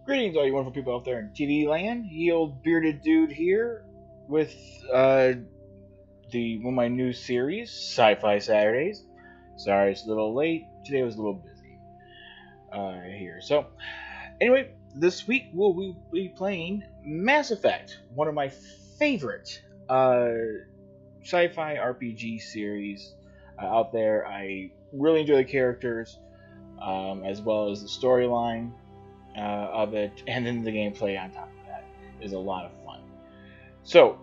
Greetings, all you wonderful people out there in TV land. Ye old bearded dude here with one of my new series, Sci-Fi Saturdays. Sorry, it's a little late. Today was a little busy here. So, anyway, this week we'll be playing Mass Effect, one of my favorite sci-fi RPG series out there. I really enjoy the characters, as well as the storyline of it, and then the gameplay on top of that is a lot of fun. So,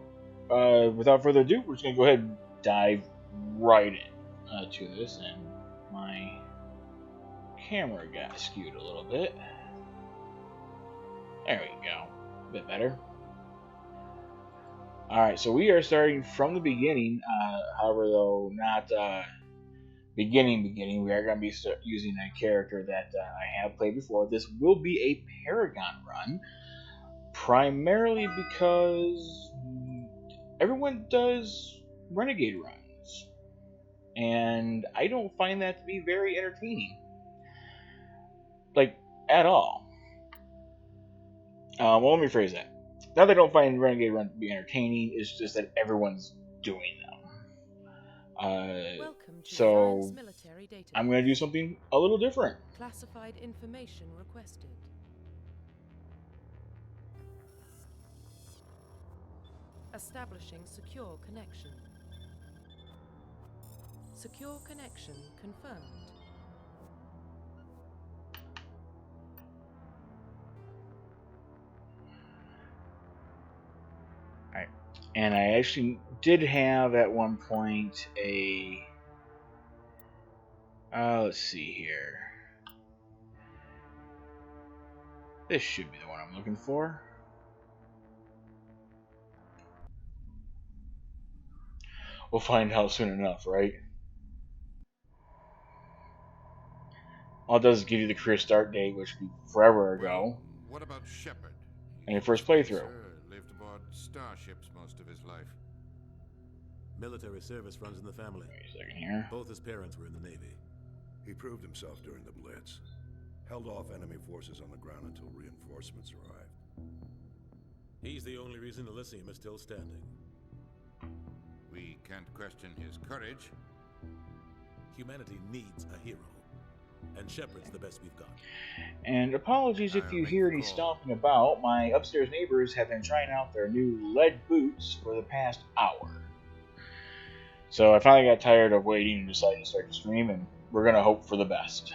without further ado, we're just going to go ahead and dive right in to this, and my camera got skewed a little bit. There we go. A bit better. Alright, so we are starting from the beginning, however, though, not beginning. We are going to be using a character that I have played before. This will be a Paragon run, primarily because everyone does Renegade runs, and I don't find that to be very entertaining, like, at all. Well, let me phrase that. Not that I don't find Renegade runs to be entertaining, it's just that everyone's doing them. So I'm going to do something a little different. Classified information requested. Establishing secure connection. Secure connection confirmed. Alright. And I actually did have at one point a... let's see here. This should be the one I'm looking for. We'll find out soon enough, right? All it does is give you the career start date, which would be forever ago. What about Shepard? And your first playthrough. Lived aboard starships most of his life. Military service runs in the family. Wait a second here. Both his parents were in the Navy. He proved himself during the Blitz. Held off enemy forces on the ground until reinforcements arrived. He's the only reason Elysium is still standing. We can't question his courage. Humanity needs a hero. And Shepard's the best we've got. And apologies if you hear any stomping about. My upstairs neighbors have been trying out their new lead boots for the past hour. So I finally got tired of waiting and decided to start the stream, and we're going to hope for the best.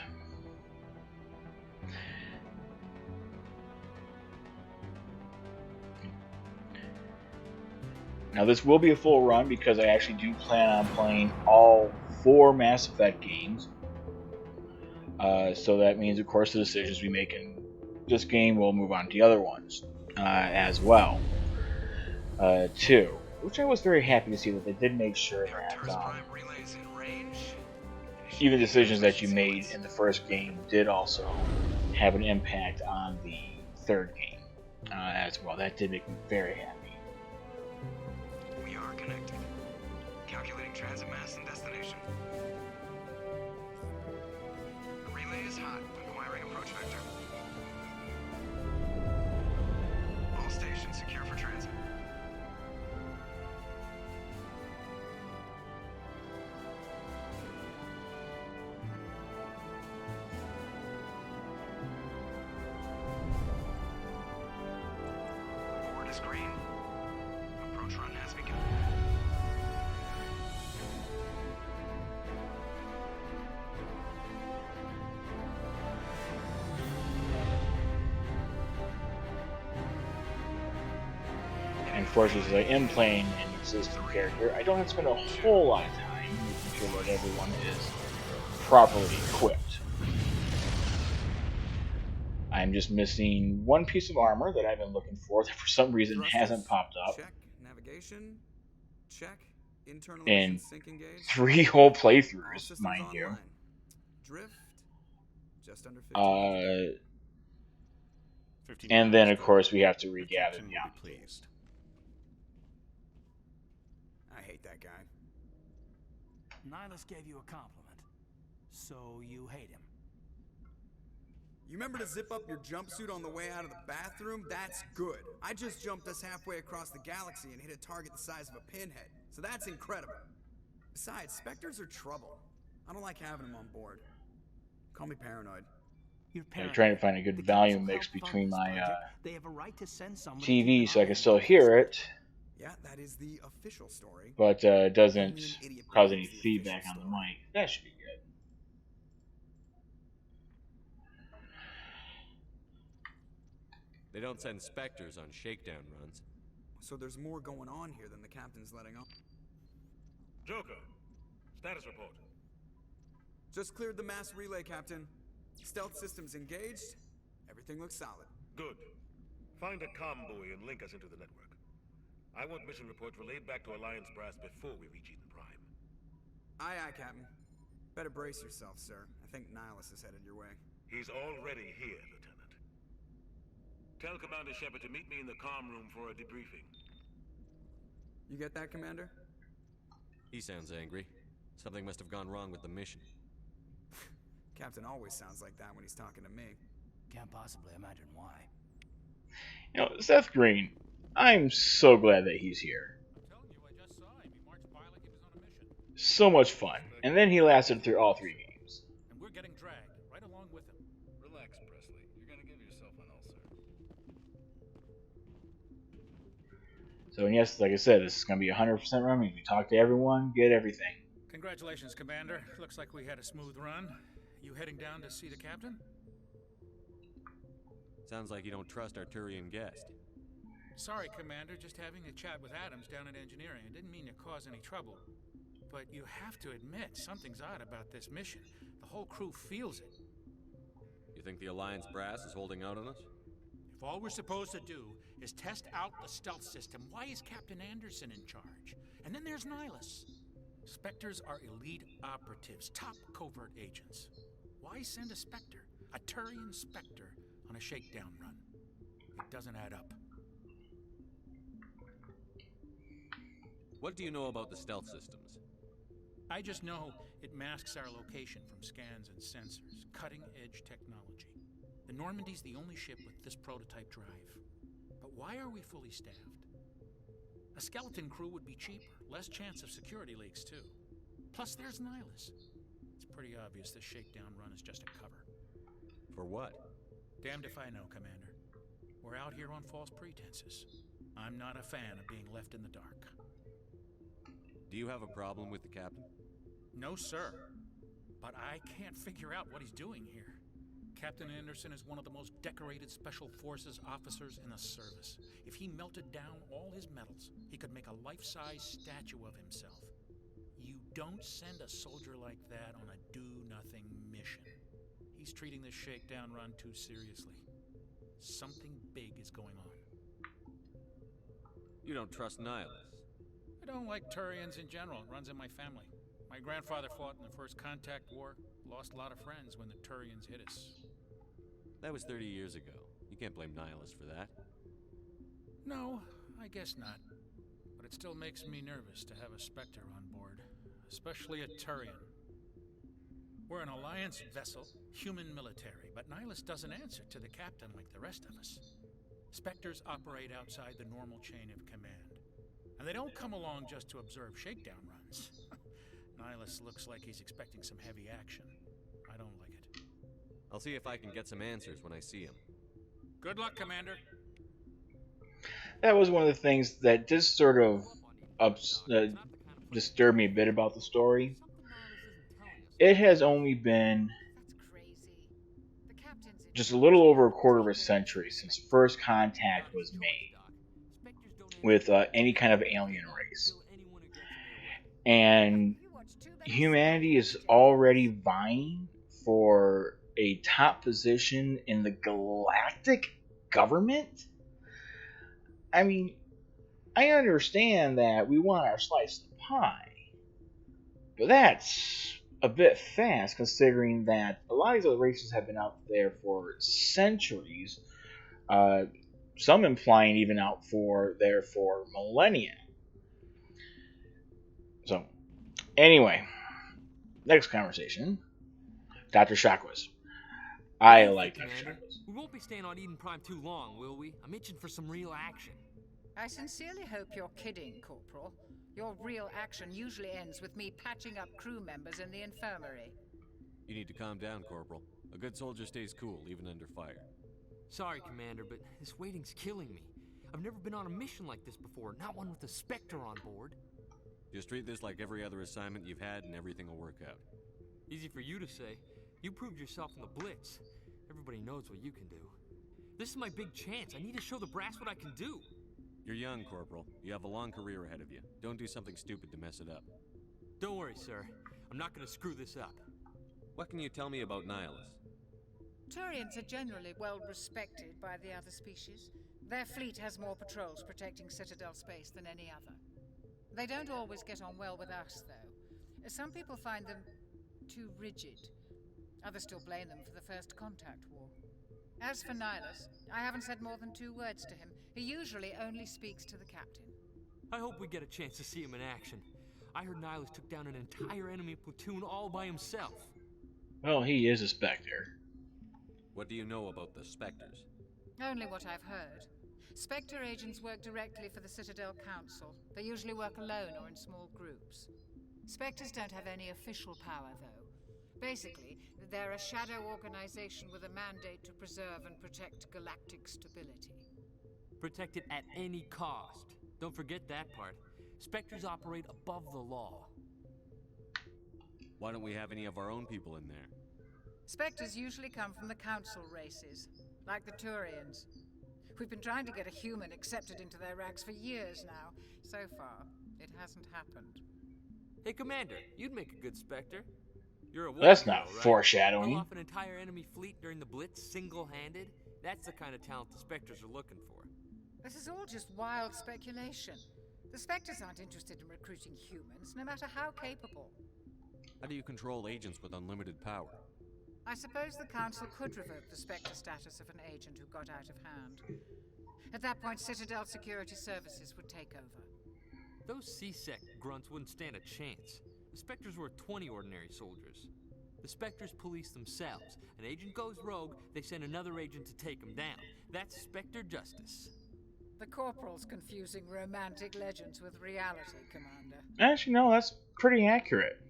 Now this will be a full run because I actually do plan on playing all 4 Mass Effect games. So that means, of course, the decisions we make in this game will move on to the other ones as well, too. Which I was very happy to see that they did make sure that even decisions that you made in the first game did also have an impact on the third game as well. That did make me very happy. We are connected. Calculating transit mass and destination. The relay is hot. Acquiring approach vector. All stations secure for transit. Board is green. Approach run has begun. And unfortunately, I am playing an existing character, I don't have to spend a whole lot of time making sure that everyone is properly equipped. I'm just missing one piece of armor that I've been looking for that for some reason hasn't popped up. Check. Navigation. Check. Internal In sync engaged. 3 whole All playthroughs, systems mind you. online. Drift. Just under 15. And then, of course, we have to regather the Pleased. I hate that guy. Nihilus gave you a compliment, so you hate him. You remember to zip up your jumpsuit on the way out of the bathroom? That's good. I just jumped us halfway across the galaxy and hit a target the size of a pinhead, so that's incredible. Besides, Spectres are trouble. I don't like having them on board. Call me paranoid. You're I'm paranoid. trying to find a The good council volume mix helped fund between this my project. They have a right to send someone to keep TV an so I eye can on still the hear investment. it, Yeah, that is the official story. but it doesn't Only an idiot cause any believes the feedback official on the story. mic. That should be good. They don't send Spectres on shakedown runs. So there's more going on here than the captain's letting on. Joker, status report. Just cleared the mass relay, Captain. Stealth systems engaged. Everything looks solid. Good. Find a comm buoy and link us into the network. I want mission reports relayed back to Alliance Brass before we reach Eden Prime. Aye, aye, Captain. Better brace yourself, sir. I think Nihilus is headed your way. He's already here, Lieutenant. Tell Commander Shepard to meet me in the comm room for a debriefing. You get that, Commander? He sounds angry. Something must have gone wrong with the mission. Captain always sounds like that when he's talking to me. Can't possibly imagine why. You know, Seth Green, I'm so glad that he's here. I'm telling you, I just saw him. He marched by like he was on a mission. So much fun. And then he lasted through all 3 games. And we're getting dragged right along with him. Relax, Presley. You're gonna give yourself an ulcer. So, and yes, like I said, this is going to be 100% run. We talk to everyone, get everything. Congratulations, Commander. Looks like we had a smooth run. You heading down to see the captain? Sounds like you don't trust our Turian guest. Sorry, Commander. Just having a chat with Adams down at engineering. I didn't mean to cause any trouble. But you have to admit, something's odd about this mission. The whole crew feels it. You think the Alliance brass is holding out on us? If all we're supposed to do is test out the stealth system, why is Captain Anderson in charge? And then there's Nihilus. Spectres are elite operatives, top covert agents. Why send a Spectre, a Turian Spectre, on a shakedown run? It doesn't add up. What do you know about the stealth systems? I just know it masks our location from scans and sensors. Cutting-edge technology. The Normandy's the only ship with this prototype drive. But why are we fully staffed? A skeleton crew would be cheaper, less chance of security leaks too. Plus there's Nihilus. It's pretty obvious this shakedown run is just a cover. For what? Damned if I know, Commander. We're out here on false pretenses. I'm not a fan of being left in the dark. Do you have a problem with the captain? No, sir. But I can't figure out what he's doing here. Captain Anderson is one of the most decorated Special Forces officers in the service. If he melted down all his medals, he could make a life-size statue of himself. You don't send a soldier like that on a do-nothing mission. He's treating this shakedown run too seriously. Something big is going on. You don't trust Nihilus? I don't like Turians in general. It runs in my family. My grandfather fought in the First Contact War. Lost a lot of friends when the Turians hit us. That was 30 years ago. You can't blame Nihilus for that. No, I guess not. But it still makes me nervous to have a Spectre on board. Especially a Turian. We're an Alliance vessel, human military, but Nihilus doesn't answer to the captain like the rest of us. Spectres operate outside the normal chain of command. And they don't come along just to observe shakedown runs. Nihilus looks like he's expecting some heavy action. I don't like it. I'll see if I can get some answers when I see him. Good luck, Commander. That was one of the things that just sort of disturbed me a bit about the story. It has only been just a little over a quarter of a century since first contact was made with any kind of alien race. And humanity is already vying for a top position in the galactic government? I mean, I understand that we want our slice of the pie, but that's a bit fast considering that a lot of these other races have been out there for centuries, some implying even out there for millennia. So, anyway, next conversation. Dr. Shockwave. I What do you like think, Dr. Commander? Shadows. We won't be staying on Eden Prime too long, will we? I'm itching for some real action. I sincerely hope you're kidding, Corporal. Your real action usually ends with me patching up crew members in the infirmary. You need to calm down, Corporal. A good soldier stays cool, even under fire. Sorry, Commander, but this waiting's killing me. I've never been on a mission like this before, not one with a Spectre on board. Just treat this like every other assignment you've had and everything will work out. Easy for you to say. You proved yourself in the Blitz. Everybody knows what you can do. This is my big chance. I need to show the brass what I can do. You're young, Corporal. You have a long career ahead of you. Don't do something stupid to mess it up. Don't worry, sir. I'm not gonna screw this up. What can you tell me about Nihilus? Turians are generally well respected by the other species. Their fleet has more patrols protecting Citadel space than any other. They don't always get on well with us, though. Some people find them too rigid. Others still blame them for the First Contact War. As for Nihilus, I haven't said more than 2 words to him. He usually only speaks to the captain. I hope we get a chance to see him in action. I heard Nihilus took down an entire enemy platoon all by himself. Well, he is a Spectre. What do you know about the Spectres? Only what I've heard. Spectre agents work directly for the Citadel Council. They usually work alone or in small groups. Spectres don't have any official power, though. Basically, they're a shadow organization with a mandate to preserve and protect galactic stability. Protect it at any cost. Don't forget that part. Spectres operate above the law. Why don't we have any of our own people in there? Spectres usually come from the Council races, like the Turians. We've been trying to get a human accepted into their ranks for years now. So far, it hasn't happened. Hey, Commander, you'd make a good Spectre. You're a That's war not hero, right? foreshadowing. Pull off an entire enemy fleet during the Blitz single-handed? That's the kind of talent the Spectres are looking for. This is all just wild speculation. The Spectres aren't interested in recruiting humans, no matter how capable. How do you control agents with unlimited power? I suppose the Council could revoke the Spectre status of an agent who got out of hand. At that point, Citadel Security Services would take over. Those C-Sec grunts wouldn't stand a chance. The Spectres were 20 ordinary soldiers. The Spectres police themselves. An agent goes rogue, they send another agent to take him down. That's Spectre justice. The Corporal's confusing romantic legends with reality, Commander. Actually, no, that's pretty accurate.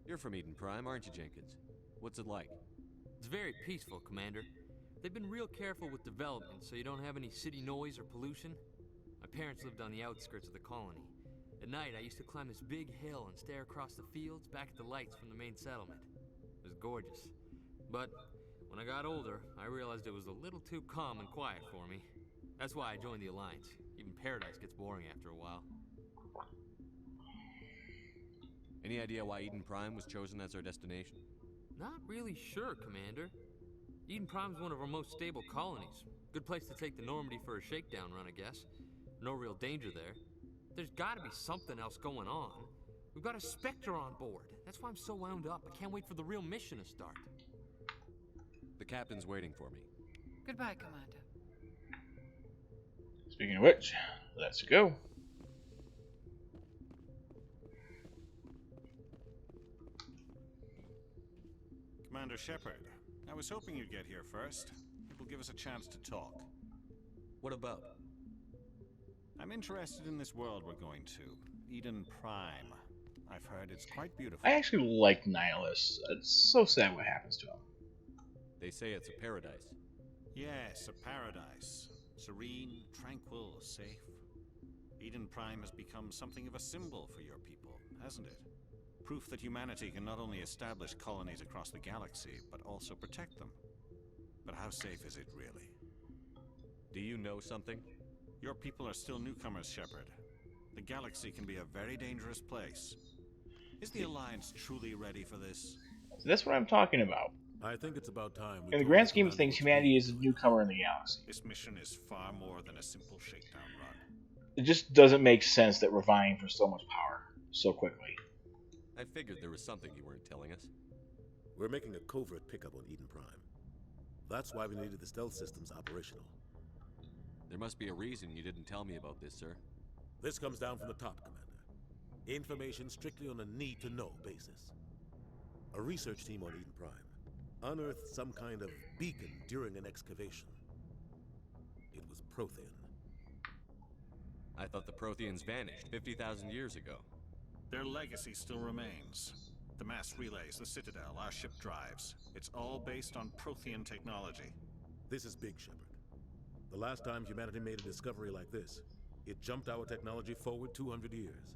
You're from Eden Prime, aren't you, Jenkins? What's it like? It's very peaceful, Commander. They've been real careful with development, so you don't have any city noise or pollution. My parents lived on the outskirts of the colony. At night, I used to climb this big hill and stare across the fields back at the lights from the main settlement. It was gorgeous. But when I got older, I realized it was a little too calm and quiet for me. That's why I joined the Alliance. Even Paradise gets boring after a while. Any idea why Eden Prime was chosen as our destination? Not really sure, Commander. Eden Prime's one of our most stable colonies. Good place to take the Normandy for a shakedown run, I guess. No real danger there. There's gotta be something else going on. We've got a Spectre on board. That's why I'm so wound up. I can't wait for the real mission to start. The captain's waiting for me. Goodbye, Commander. Speaking of which, let's go. Commander Shepard, I was hoping you'd get here first. It will give us a chance to talk. What about? I'm interested in this world we're going to, Eden Prime. I've heard it's quite beautiful. I actually like Nihilus. It's so sad what happens to him. They say it's a paradise. Yes, a paradise. Serene, tranquil, safe. Eden Prime has become something of a symbol for your people, hasn't it? Proof that humanity can not only establish colonies across the galaxy, but also protect them. But how safe is it really? Do you know something? Your people are still newcomers, Shepard. The galaxy can be a very dangerous place. Is the Alliance truly ready for this? That's what I'm talking about. I think it's about time. In the grand scheme of things, humanity is a newcomer in the galaxy. This mission is far more than a simple shakedown run. It just doesn't make sense that we're vying for so much power so quickly. I figured there was something you weren't telling us. We're making a covert pickup on Eden Prime. That's why we needed the stealth systems operational. There must be a reason you didn't tell me about this, sir. This comes down from the top, Commander. Information strictly on a need-to-know basis. A research team on Eden Prime unearthed some kind of beacon during an excavation. It was Prothean. I thought the Protheans vanished 50,000 years ago. Their legacy still remains. The mass relays, the Citadel, our ship drives. It's all based on Prothean technology. This is big, Shepard. The last time humanity made a discovery like this, it jumped our technology forward 200 years.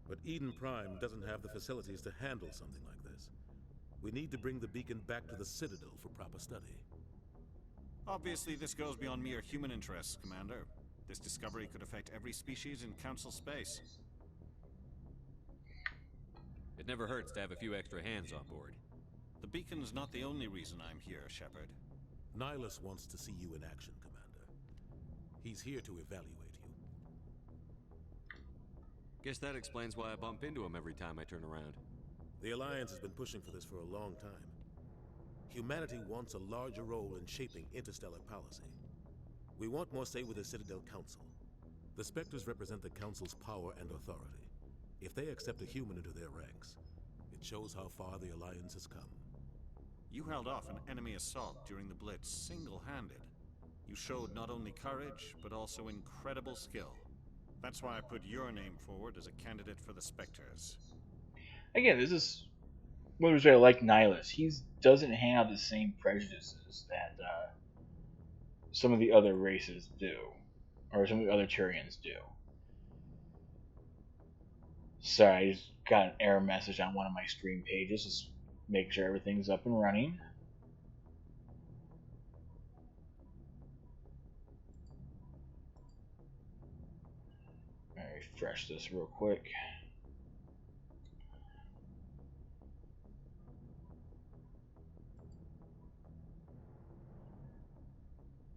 But Eden Prime doesn't have the facilities to handle something like this. We need to bring the beacon back to the Citadel for proper study. Obviously, this goes beyond mere human interests, Commander. This discovery could affect every species in Council space. It never hurts to have a few extra hands on board. The beacon's not the only reason I'm here, Shepard. Nihilus wants to see you in action, Commander. He's here to evaluate you. Guess that explains why I bump into him every time I turn around. The Alliance has been pushing for this for a long time. Humanity wants a larger role in shaping interstellar policy. We want more say with the Citadel Council. The Spectres represent the Council's power and authority. If they accept a human into their ranks, it shows how far the Alliance has come. You held off an enemy assault during the Blitz single-handed. You showed not only courage, but also incredible skill. That's why I put your name forward as a candidate for the Spectres. Again, this is one reason I like Nihilus. He doesn't have the same prejudices that some of the other races do, or some of the other Turians do. Sorry, I just got an error message on one of my stream pages. Just make sure everything's up and running. Let me refresh this real quick.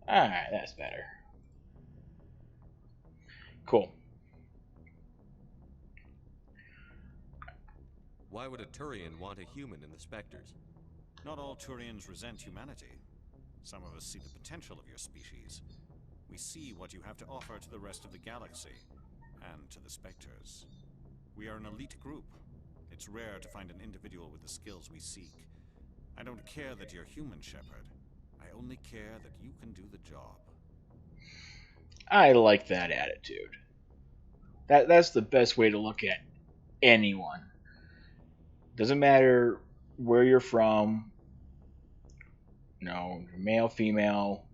Alright, that's better. Cool. Why would a Turian want a human in the Spectres? Not all Turians resent humanity. Some of us see the potential of your species. We see what you have to offer to the rest of the galaxy, and to the Spectres. We are an elite group. It's rare to find an individual with the skills we seek. I don't care that you're human, Shepard. I only care that you can do the job. I like that attitude. That's the best way to look at anyone. Doesn't matter where you're from, you know, male, female,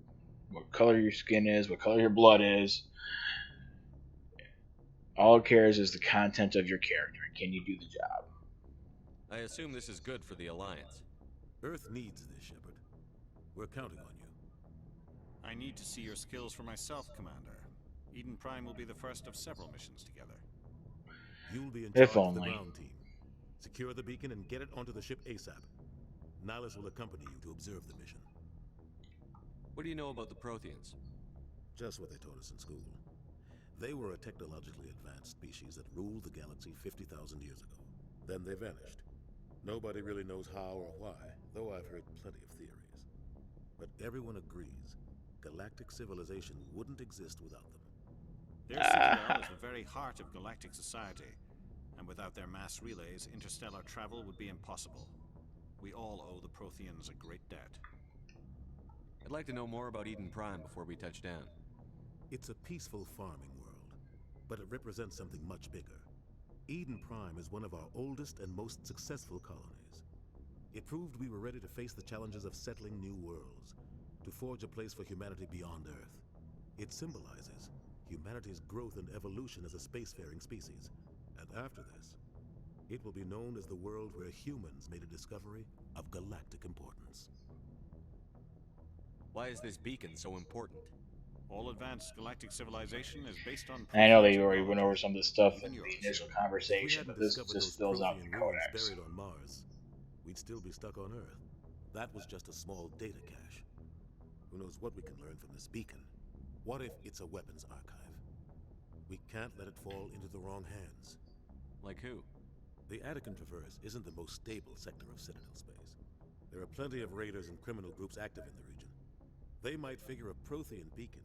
what color your skin is, what color your blood is. All it cares is the content of your character. Can you do the job? I assume this is good for the Alliance. Earth needs this, Shepard. We're counting on you. I need to see your skills for myself, Commander. Eden Prime will be the first of several missions together. You'll be in charge If of the only. ground team. Secure the beacon and get it onto the ship ASAP. Nihilus will accompany you to observe the mission. What do you know about the Protheans? Just what they taught us in school. They were a technologically advanced species that ruled the galaxy 50,000 years ago. Then they vanished. Nobody really knows how or why, though I've heard plenty of theories. But everyone agrees, galactic civilization wouldn't exist without them. Their citadel is the very heart of galactic society, and without their mass relays, interstellar travel would be impossible. We all owe the Protheans a great debt. I'd like to know more about Eden Prime before we touch down. It's a peaceful farming world, but it represents something much bigger. Eden Prime is one of our oldest and most successful colonies. It proved we were ready to face the challenges of settling new worlds, to forge a place for humanity beyond Earth. It symbolizes humanity's growth and evolution as a spacefaring species. And after this, it will be known as the world where humans made a discovery of galactic importance. Why is this beacon so important? All advanced galactic civilization is based on... I know they already went over some of this stuff in the initial conversation, but this just fills out the codex. Buried on Mars, we'd still be stuck on Earth. That was just a small data cache. Who knows what we can learn from this beacon? What if it's a weapons archive? We can't let it fall into the wrong hands. Like who? The Attican Traverse isn't the most stable sector of Citadel space. There are plenty of raiders and criminal groups active in the region. They might figure a Prothean beacon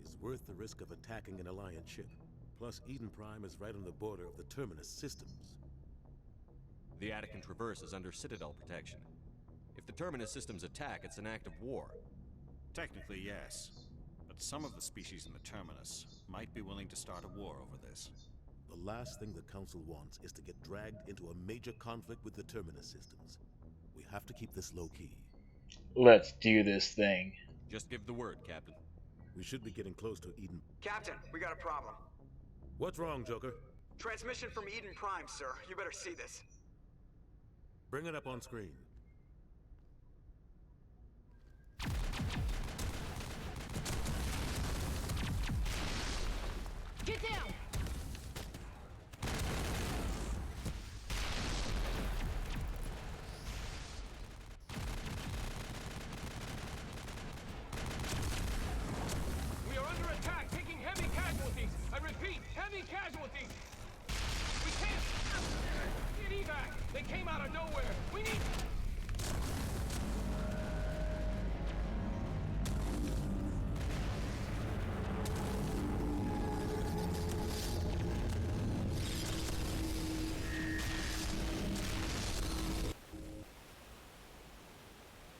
is worth the risk of attacking an Alliance ship. Plus, Eden Prime is right on the border of the Terminus systems. The Attican Traverse is under Citadel protection. If the Terminus systems attack, it's an act of war. Technically, yes. But some of the species in the Terminus might be willing to start a war over this. The last thing the Council wants is to get dragged into a major conflict with the Terminus systems. We have to keep this low-key. Let's do this thing. Just give the word, Captain. We should be getting close to Eden. Captain, we got a problem. What's wrong, Joker? Transmission from Eden Prime, sir. You better see this. Bring it up on screen. Get down! We are under attack, taking heavy casualties. I repeat, heavy casualties. We can't get evac. They came out of nowhere. We need.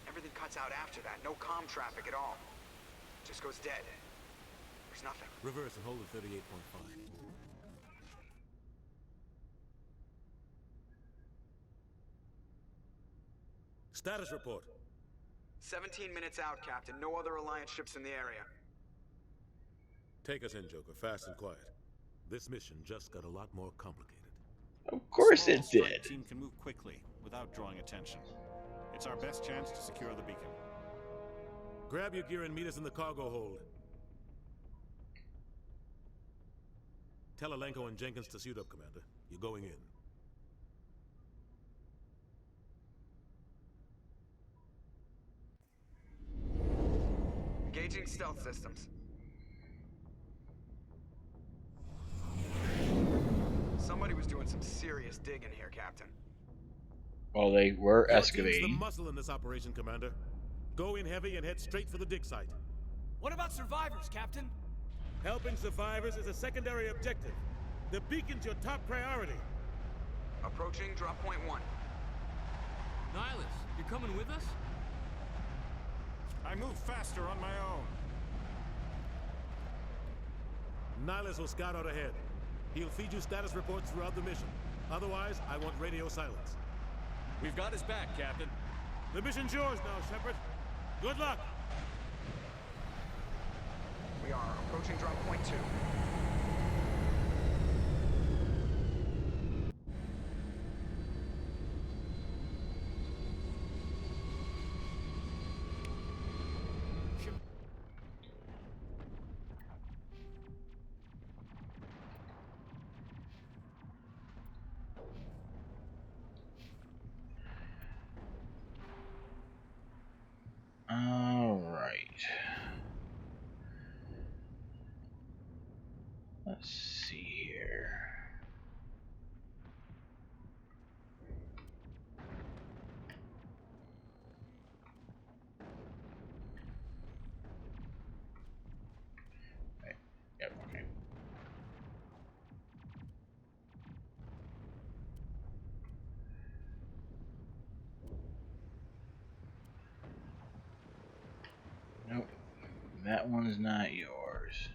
Everything cuts out after that. No comm traffic at all. Just goes dead. There's nothing. Reverse and hold at 38.5. Status report. 17 minutes out, Captain. No other Alliance ships in the area. Take us in, Joker, fast and quiet. This mission just got a lot more complicated. Of course it Small did. strike team can move quickly without drawing attention. It's our best chance to secure the beacon. Grab your gear and meet us in the cargo hold. Tell Alenko and Jenkins to suit up, Commander. You're going in. Engaging stealth systems. Somebody was doing some serious digging here, Captain. Well, they were Your team's the excavating. muscle in this operation, Commander. Go in heavy and head straight for the dig site. What about survivors, Captain? Helping survivors is a secondary objective. The beacon's your top priority. Approaching drop point 1. Nihilus, you're coming with us? I move faster on my own. Nihilus will scout out ahead. He'll feed you status reports throughout the mission. Otherwise, I want radio silence. We've got his back, Captain. The mission's yours now, Shepard. Good luck! We are approaching drop point 2. All right. Let's see here. Right. Yep, okay. Nope. That one is not yours.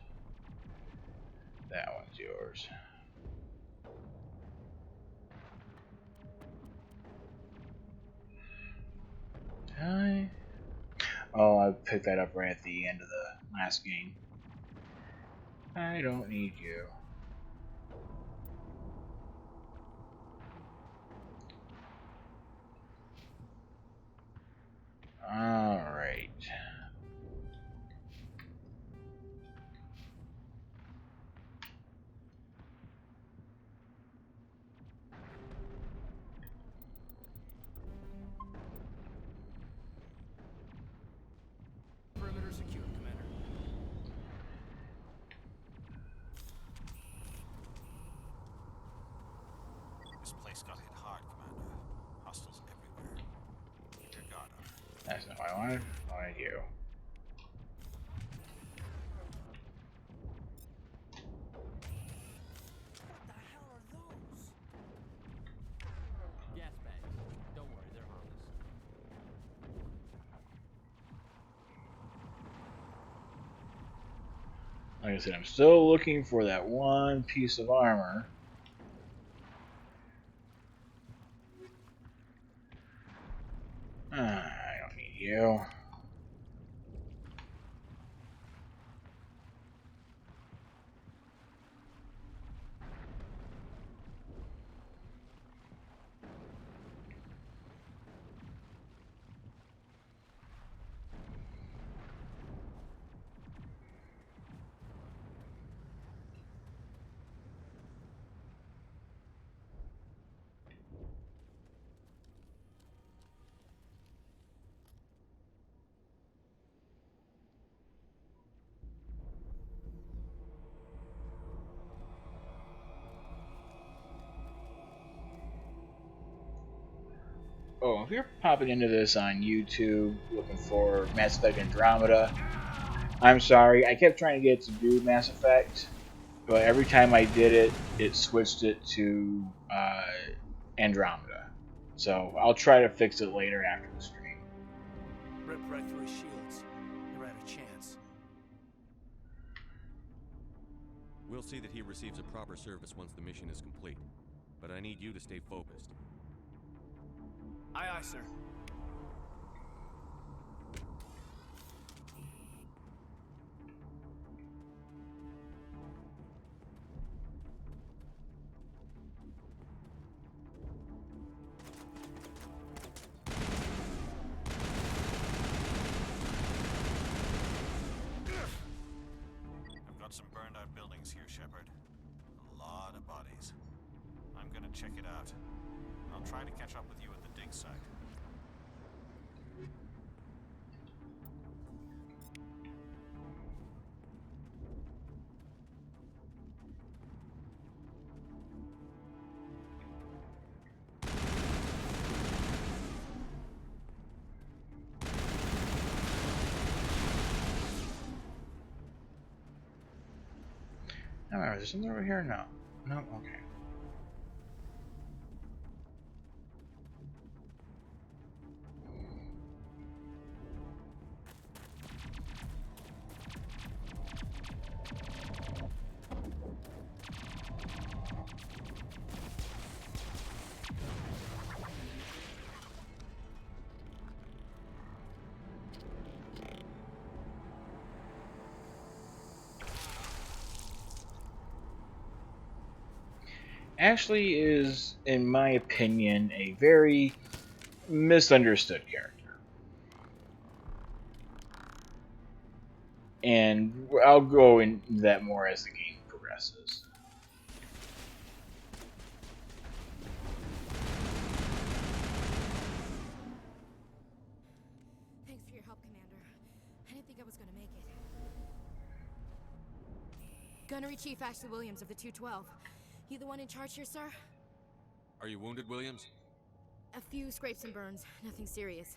That one's yours. Oh, I picked that up right at the end of the last game. I don't need you. Alright. Perimeter secure, Commander. This place got hit hard, Commander. Hostiles everywhere. Keep your guard up. That's not what I wanted. I wanted you. Like I said, I'm still looking for that one piece of armor. I don't need you. Oh, if you're popping into this on YouTube looking for Mass Effect Andromeda, I'm sorry. I kept trying to get it to do Mass Effect, but every time I did it, it switched it to Andromeda. So I'll try to fix it later after the stream. Rip right through his shields. Never had a chance. We'll see that he receives a proper service once the mission is complete. But I need you to stay focused. Aye, aye, sir. I've got some burned out buildings here, Shepard. A lot of bodies. I'm gonna check it out. I'll try to catch up with you at the dig site. Now, is there something over here? No. No? Okay. Ashley is, in my opinion, a very misunderstood character. And I'll go into that more as the game progresses. Thanks for your help, Commander. I didn't think I was gonna make it. Gunnery Chief Ashley Williams of the 212. You the one in charge here, sir? Are you wounded, Williams? A few scrapes and burns, nothing serious.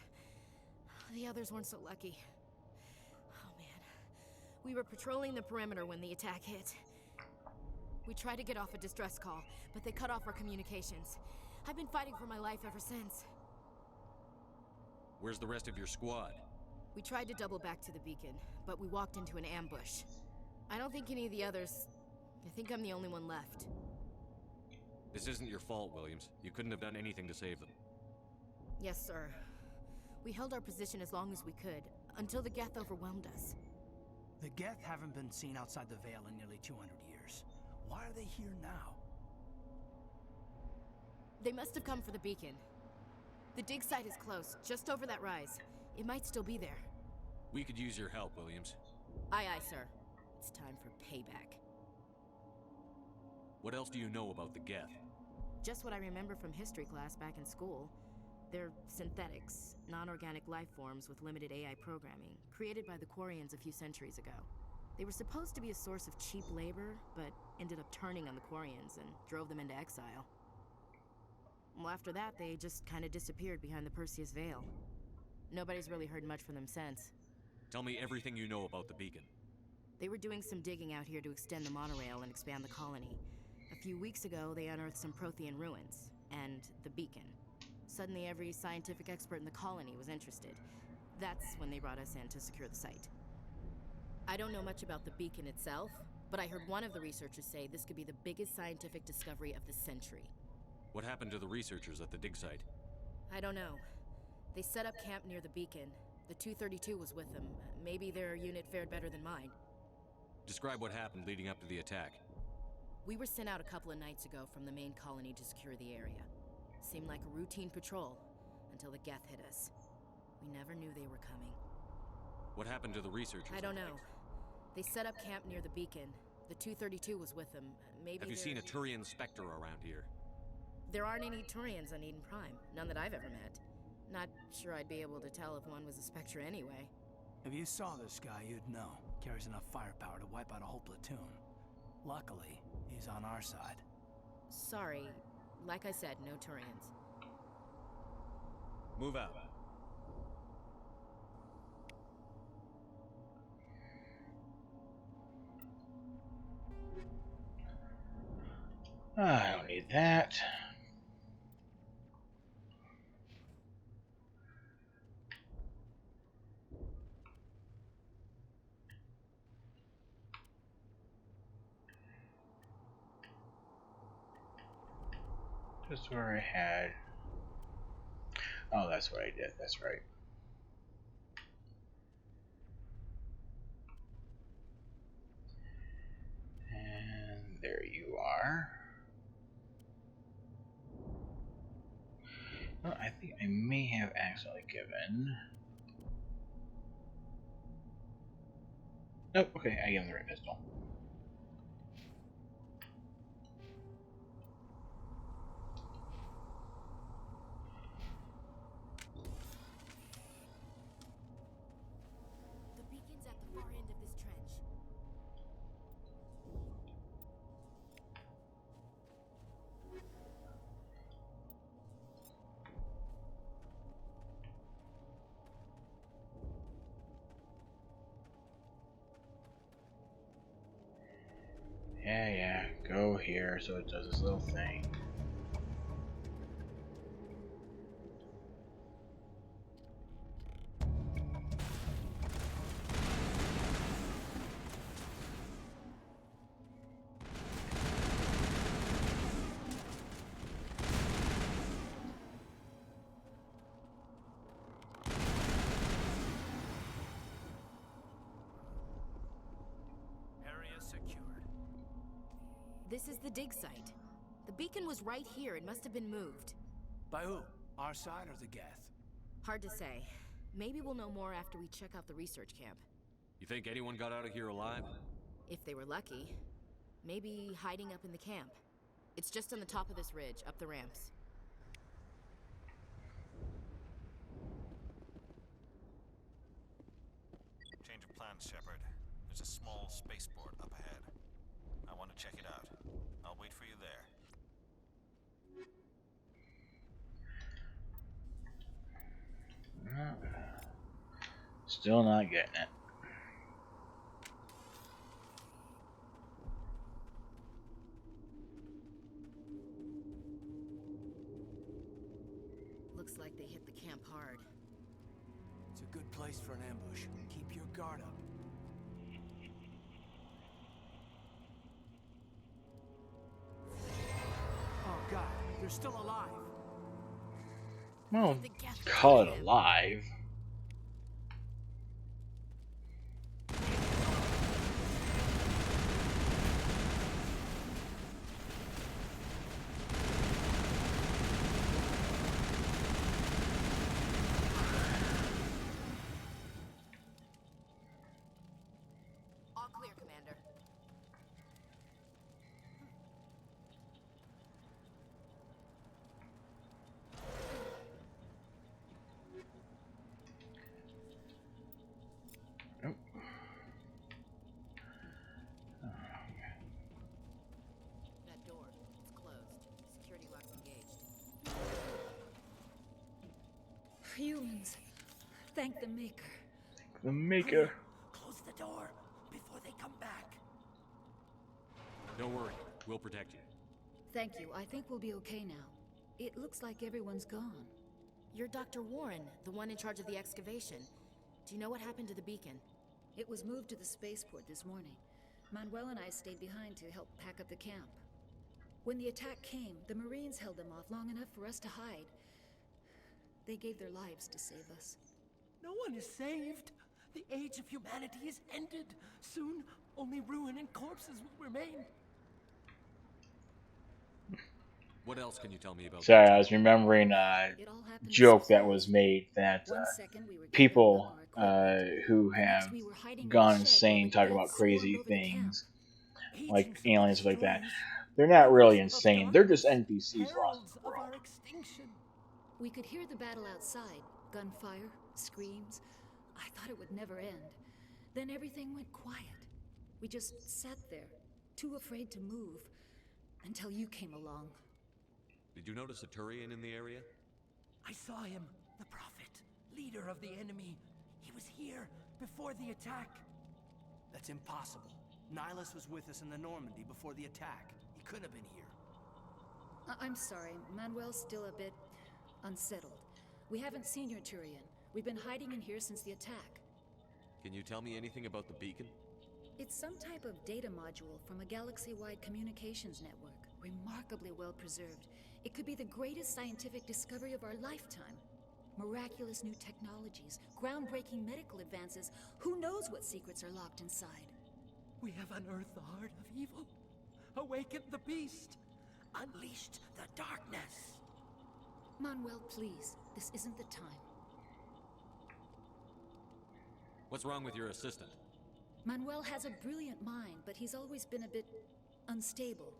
The others weren't so lucky. Oh man. We were patrolling the perimeter when the attack hit. We tried to get off a distress call, but they cut off our communications. I've been fighting for my life ever since. Where's the rest of your squad? We tried to double back to the beacon, but we walked into an ambush. I don't think any of the others... I think I'm the only one left. This isn't your fault, Williams. You couldn't have done anything to save them. Yes, sir. We held our position as long as we could, until the Geth overwhelmed us. The Geth haven't been seen outside the Veil in nearly 200 years. Why are they here now? They must have come for the beacon. The dig site is close, just over that rise. It might still be there. We could use your help, Williams. Aye, aye, sir. It's time for payback. What else do you know about the Geth? Just what I remember from history class back in school. They're synthetics, non-organic life forms with limited AI programming, created by the Quarians a few centuries ago. They were supposed to be a source of cheap labor, but ended up turning on the Quarians and drove them into exile. Well, after that, they just kind of disappeared behind the Perseus Veil. Nobody's really heard much from them since. Tell me everything you know about the beacon. They were doing some digging out here to extend the monorail and expand the colony. A few weeks ago, they unearthed some Prothean ruins, and the beacon. Suddenly, every scientific expert in the colony was interested. That's when they brought us in to secure the site. I don't know much about the beacon itself, but I heard one of the researchers say this could be the biggest scientific discovery of the century. What happened to the researchers at the dig site? I don't know. They set up camp near the beacon. The 232 was with them. Maybe their unit fared better than mine. Describe what happened leading up to the attack. We were sent out a couple of nights ago from the main colony to secure the area. Seemed like a routine patrol, until the Geth hit us. We never knew they were coming. What happened to the researchers? I don't know. They set up camp near the beacon. The 232 was with them. Maybe Have you seen a Turian Spectre around here? There aren't any Turians on Eden Prime. None that I've ever met. Not sure I'd be able to tell if one was a Spectre anyway. If you saw this guy, you'd know. Carries enough firepower to wipe out a whole platoon. Luckily, he's on our side. Sorry. Like I said, no Turians. Move out. I don't need that. Just where I had. Oh, that's what I did. That's right. And there you are. Well, I think I may have accidentally given. Oh, okay, I gave him the right pistol. The beacon's at the far end of this trench. Yeah, go here so it does this little thing. Area secured. This is the dig site. The beacon was right here. It must have been moved. By who? Our side or the Geth? Hard to say. Maybe we'll know more after we check out the research camp. You think anyone got out of here alive? If they were lucky. Maybe hiding up in the camp. It's just on the top of this ridge, up the ramps. Change of plans, Shepard. There's a small spaceport up ahead. I want to check it out. I'll wait for you there. Still not getting it. Looks like they hit the camp hard. It's a good place for an ambush. Keep your guard up. Oh god, they're still alive. Well, call it alive. All clear, Commander. Nope. That door, it's closed. Security lock's engaged. Humans. Thank the Maker. The Maker. Close the door before they come back. Don't worry, we'll protect you. Thank you. I think we'll be okay now. It looks like everyone's gone. You're Dr. Warren, the one in charge of the excavation. Do you know what happened to the beacon? It was moved to the spaceport this morning. Manuel and I stayed behind to help pack up the camp. When the attack came, the Marines held them off long enough for us to hide. They gave their lives to save us. No one is saved. The age of humanity is ended. Soon, only ruin and corpses will remain. What else can you tell me about Sorry, that? I was remembering a joke that was made that people who have gone insane talk about crazy things, like aliens, stuff like that. They're not really insane. They're just NPCs lost in the world. We could hear the battle outside. Gunfire, screams. I thought it would never end. Then everything went quiet. We just sat there, too afraid to move, until you came along. Did you notice a Turian in the area? I saw him, the Prophet, leader of the enemy. He was here before the attack. That's impossible. Nihilus was with us in the Normandy before the attack. He couldn't have been here. I'm sorry, Manuel's still a bit unsettled. We haven't seen your Turian. We've been hiding in here since the attack. Can you tell me anything about the beacon? It's some type of data module from a galaxy-wide communications network, remarkably well preserved. It could be the greatest scientific discovery of our lifetime. Miraculous new technologies, groundbreaking medical advances. Who knows what secrets are locked inside? We have unearthed the heart of evil, awakened the beast, unleashed the darkness. Manuel, please, this isn't the time. What's wrong with your assistant? Manuel has a brilliant mind, but he's always been a bit unstable.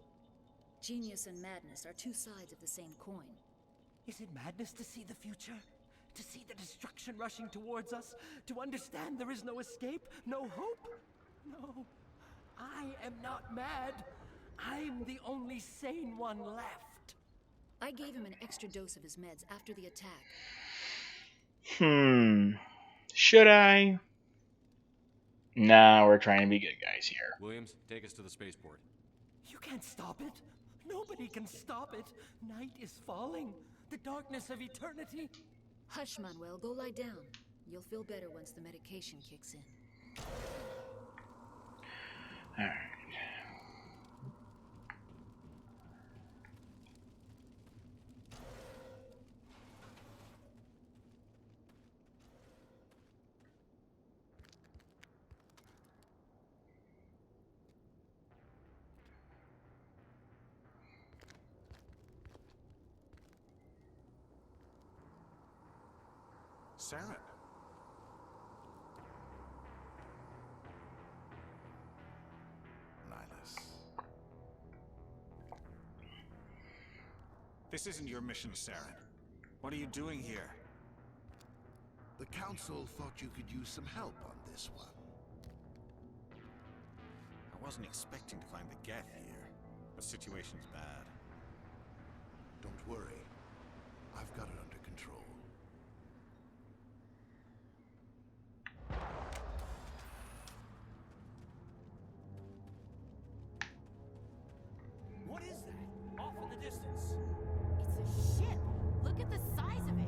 Genius and madness are two sides of the same coin. Is it madness to see the future? To see the destruction rushing towards us? To understand there is no escape? No hope? No. I am not mad. I'm the only sane one left. I gave him an extra dose of his meds after the attack. Should I? Nah, we're trying to be good guys here. Williams, take us to the spaceport. You can't stop it. Nobody can stop it. Night is falling. The darkness of eternity. Hush, Manuel. Go lie down. You'll feel better once the medication kicks in. Alright. Saren. Nihilus. This isn't your mission, Saren. What are you doing here? The Council thought you could use some help on this one. I wasn't expecting to find the Geth here. The situation's bad. Don't worry. I've got it under control. What is that? Off in the distance. It's a ship. Look at the size of it.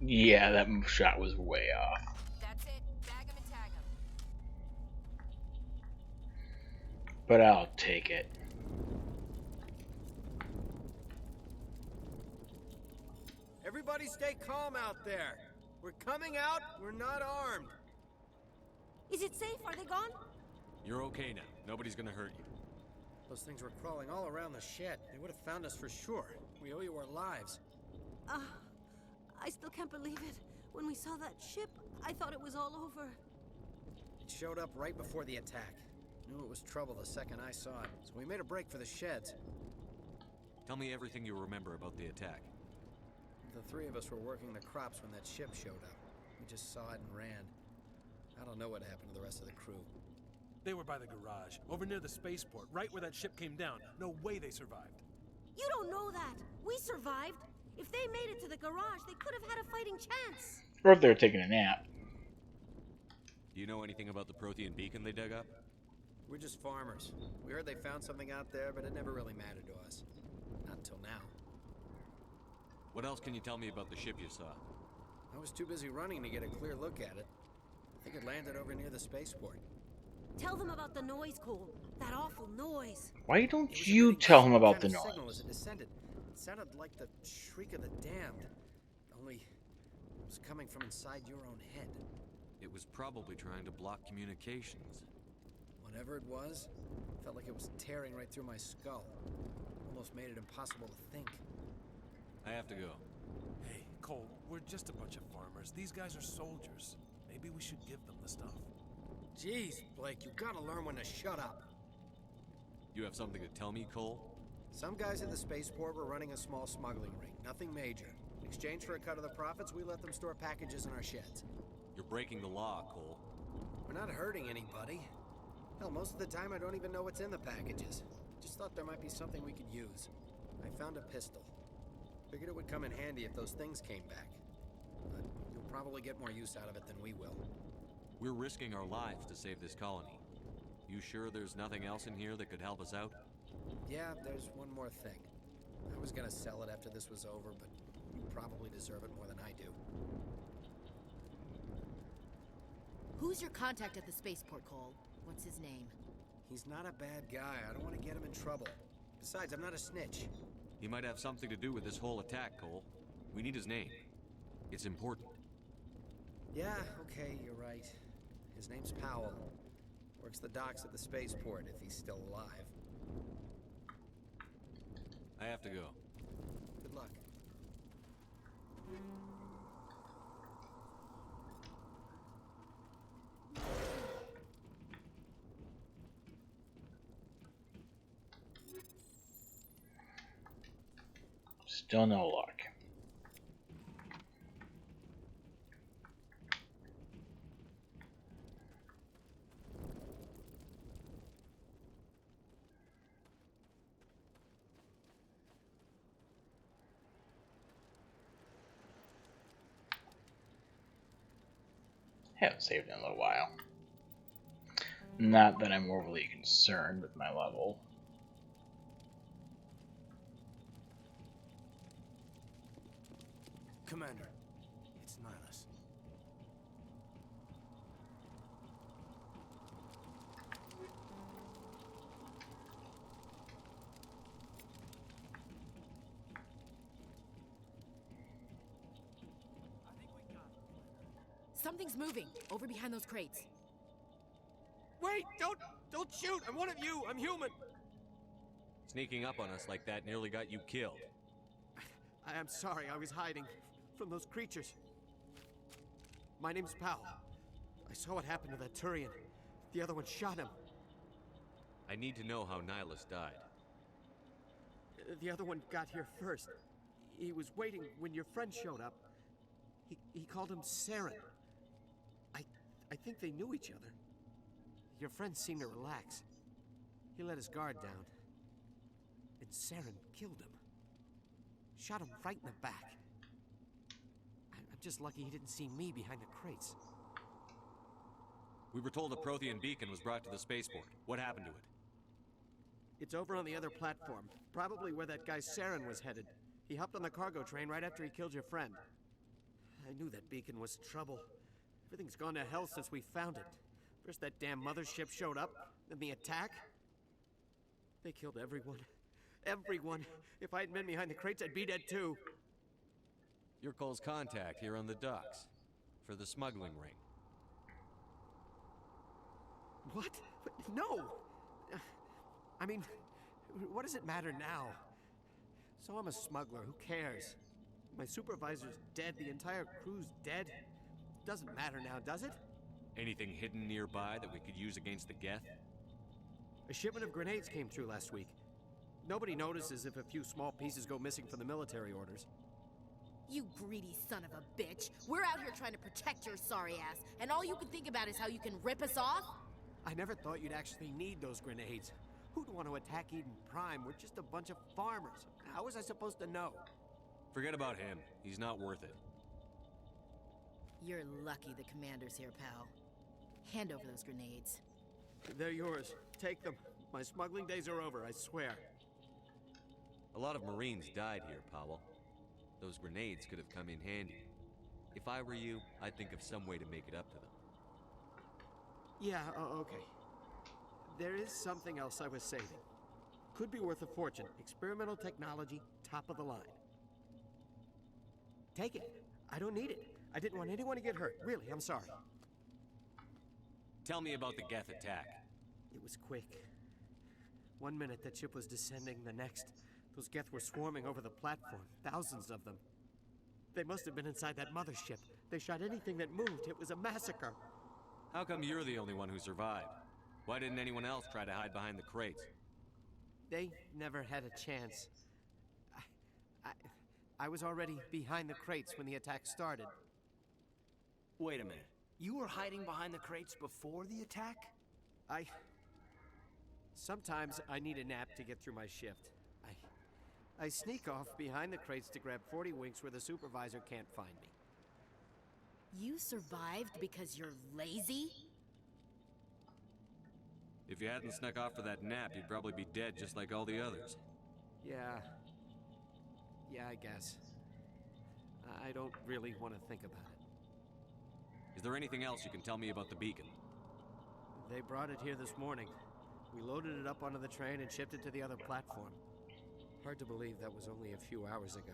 Yeah, that shot was way off. That's it. Bag 'em and tag 'em. But I'll take it. Everybody stay calm out there. We're coming out, we're not armed. Is it safe? Are they gone? You're okay now. Nobody's gonna hurt you. Those things were crawling all around the shed. They would have found us for sure. We owe you our lives. I still can't believe it. When we saw that ship, I thought it was all over. It showed up right before the attack. Knew it was trouble the second I saw it, so we made a break for the sheds. Tell me everything you remember about the attack. The three of us were working the crops when that ship showed up. We just saw it and ran. I don't know what happened to the rest of the crew. They were by the garage, over near the spaceport, right where that ship came down. No way they survived. You don't know that. We survived. If they made it to the garage, they could have had a fighting chance. Or if they were taking a nap. Do you know anything about the Prothean beacon they dug up? We're just farmers. We heard they found something out there, but it never really mattered to us. Not until now. What else can you tell me about the ship you saw? I was too busy running to get a clear look at it. I think it landed over near the spaceport. Tell them about the noise, Cole. That awful noise. Why don't you tell him about the Signal as noise? it descended. It sounded like the shriek of the damned. Only it was coming from inside your own head. It was probably trying to block communications. Whatever it was, felt like it was tearing right through my skull. Almost made it impossible to think. I have to go. Hey, Cole, we're just a bunch of farmers. These guys are soldiers. Maybe we should give them the stuff. Jeez, Blake, you gotta learn when to shut up. You have something to tell me, Cole? Some guys at the spaceport were running a small smuggling ring. Nothing major. In exchange for a cut of the profits, we let them store packages in our sheds. You're breaking the law, Cole. We're not hurting anybody. Hell, most of the time I don't even know what's in the packages. Just thought there might be something we could use. I found a pistol. Figured it would come in handy if those things came back. But you'll probably get more use out of it than we will. We're risking our lives to save this colony. You sure there's nothing else in here that could help us out? Yeah, there's one more thing. I was gonna sell it after this was over, but you probably deserve it more than I do. Who's your contact at the spaceport, Cole? What's his name? He's not a bad guy. I don't want to get him in trouble. Besides, I'm not a snitch. He might have something to do with this whole attack, Cole. We need his name. It's important. Yeah, okay, you're right. His name's Powell. Works the docks at the spaceport if he's still alive. I have to go. Good luck. Still no luck. Haven't saved in a little while. Not that I'm overly concerned with my level. Commander, it's Nihilus. Something's moving over behind those crates. Wait! Don't shoot! I'm one of you! I'm human! Sneaking up on us like that nearly got you killed. I am sorry, I was hiding from those creatures. My name's Powell. I saw what happened to that Turian. The other one shot him. I need to know how Nihilus died. The other one got here first. He was waiting when your friend showed up. He called him Saren. I think they knew each other. Your friend seemed to relax. He let his guard down. And Saren killed him. Shot him right in the back. I'm just lucky he didn't see me behind the crates. We were told a Prothean beacon was brought to the spaceport. What happened to it? It's over on the other platform. Probably where that guy Saren was headed. He hopped on the cargo train right after he killed your friend. I knew that beacon was trouble. Everything's gone to hell since we found it. First that damn mothership showed up, then the attack. They killed everyone. Everyone. If I hadn't been behind the crates, I'd be dead too. You're Cole's contact here on the docks. For the smuggling ring. What? No! I mean, what does it matter now? So I'm a smuggler, who cares? My supervisor's dead, the entire crew's dead. Doesn't matter now, does it? Anything hidden nearby that we could use against the Geth? A shipment of grenades came through last week. Nobody notices if a few small pieces go missing from the military orders. You greedy son of a bitch. We're out here trying to protect your sorry ass, and all you can think about is how you can rip us off? I never thought you'd actually need those grenades. Who'd want to attack Eden Prime? We're just a bunch of farmers. How was I supposed to know? Forget about him. He's not worth it. You're lucky the commander's here, pal. Hand over those grenades. They're yours. Take them. My smuggling days are over, I swear. A lot of Marines died here, Powell. Those grenades could have come in handy. If I were you, I'd think of some way to make it up to them. Yeah, okay. There is something else I was saving. Could be worth a fortune. Experimental technology, top of the line. Take it. I don't need it. I didn't want anyone to get hurt. Really, I'm sorry. Tell me about the Geth attack. It was quick. 1 minute that ship was descending, the next, those Geth were swarming over the platform. Thousands of them. They must have been inside that mothership. They shot anything that moved. It was a massacre. How come you're the only one who survived? Why didn't anyone else try to hide behind the crates? They never had a chance. I was already behind the crates when the attack started. Wait a minute. You were hiding behind the crates before the attack? Sometimes I need a nap to get through my shift. I sneak off behind the crates to grab 40 winks where the supervisor can't find me. You survived because you're lazy? If you hadn't snuck off for that nap, you'd probably be dead just like all the others. Yeah, I guess. I don't really want to think about it. Is there anything else you can tell me about the beacon? They brought it here this morning. We loaded it up onto the train and shipped it to the other platform. Hard to believe that was only a few hours ago.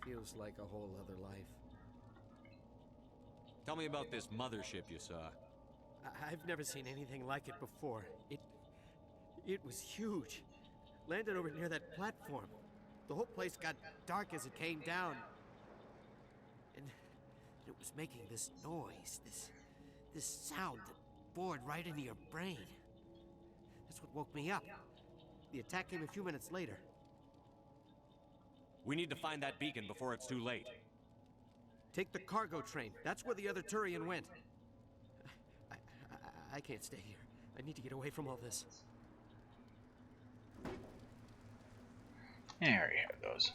Feels like a whole other life. Tell me about this mothership you saw. I've never seen anything like it before. It was huge. Landed over near that platform. The whole place got dark as it came down. And it was making this noise, this sound that bored right into your brain. That's what woke me up. The attack came a few minutes later. We need to find that beacon before it's too late. Take the cargo train. That's where the other Turian went. I can't stay here. I need to get away from all this. There you have those.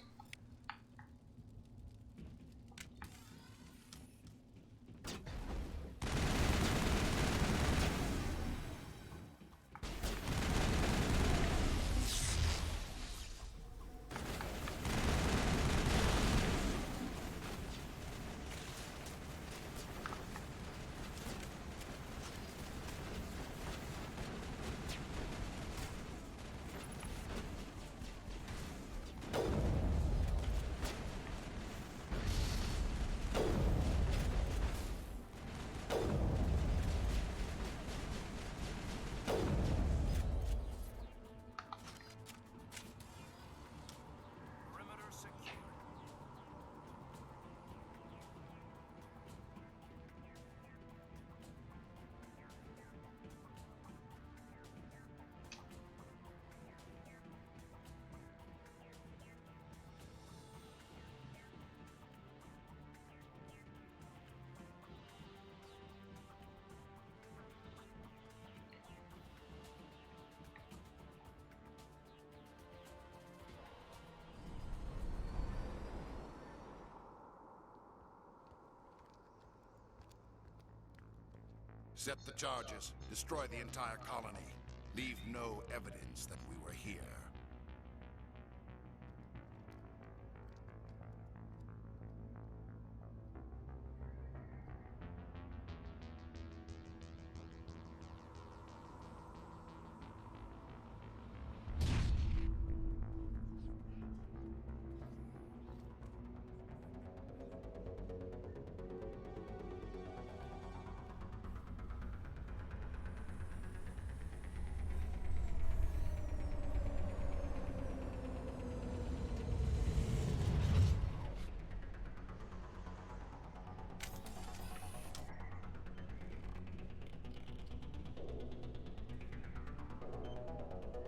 Set the charges. Destroy the entire colony. Leave no evidence that we were here.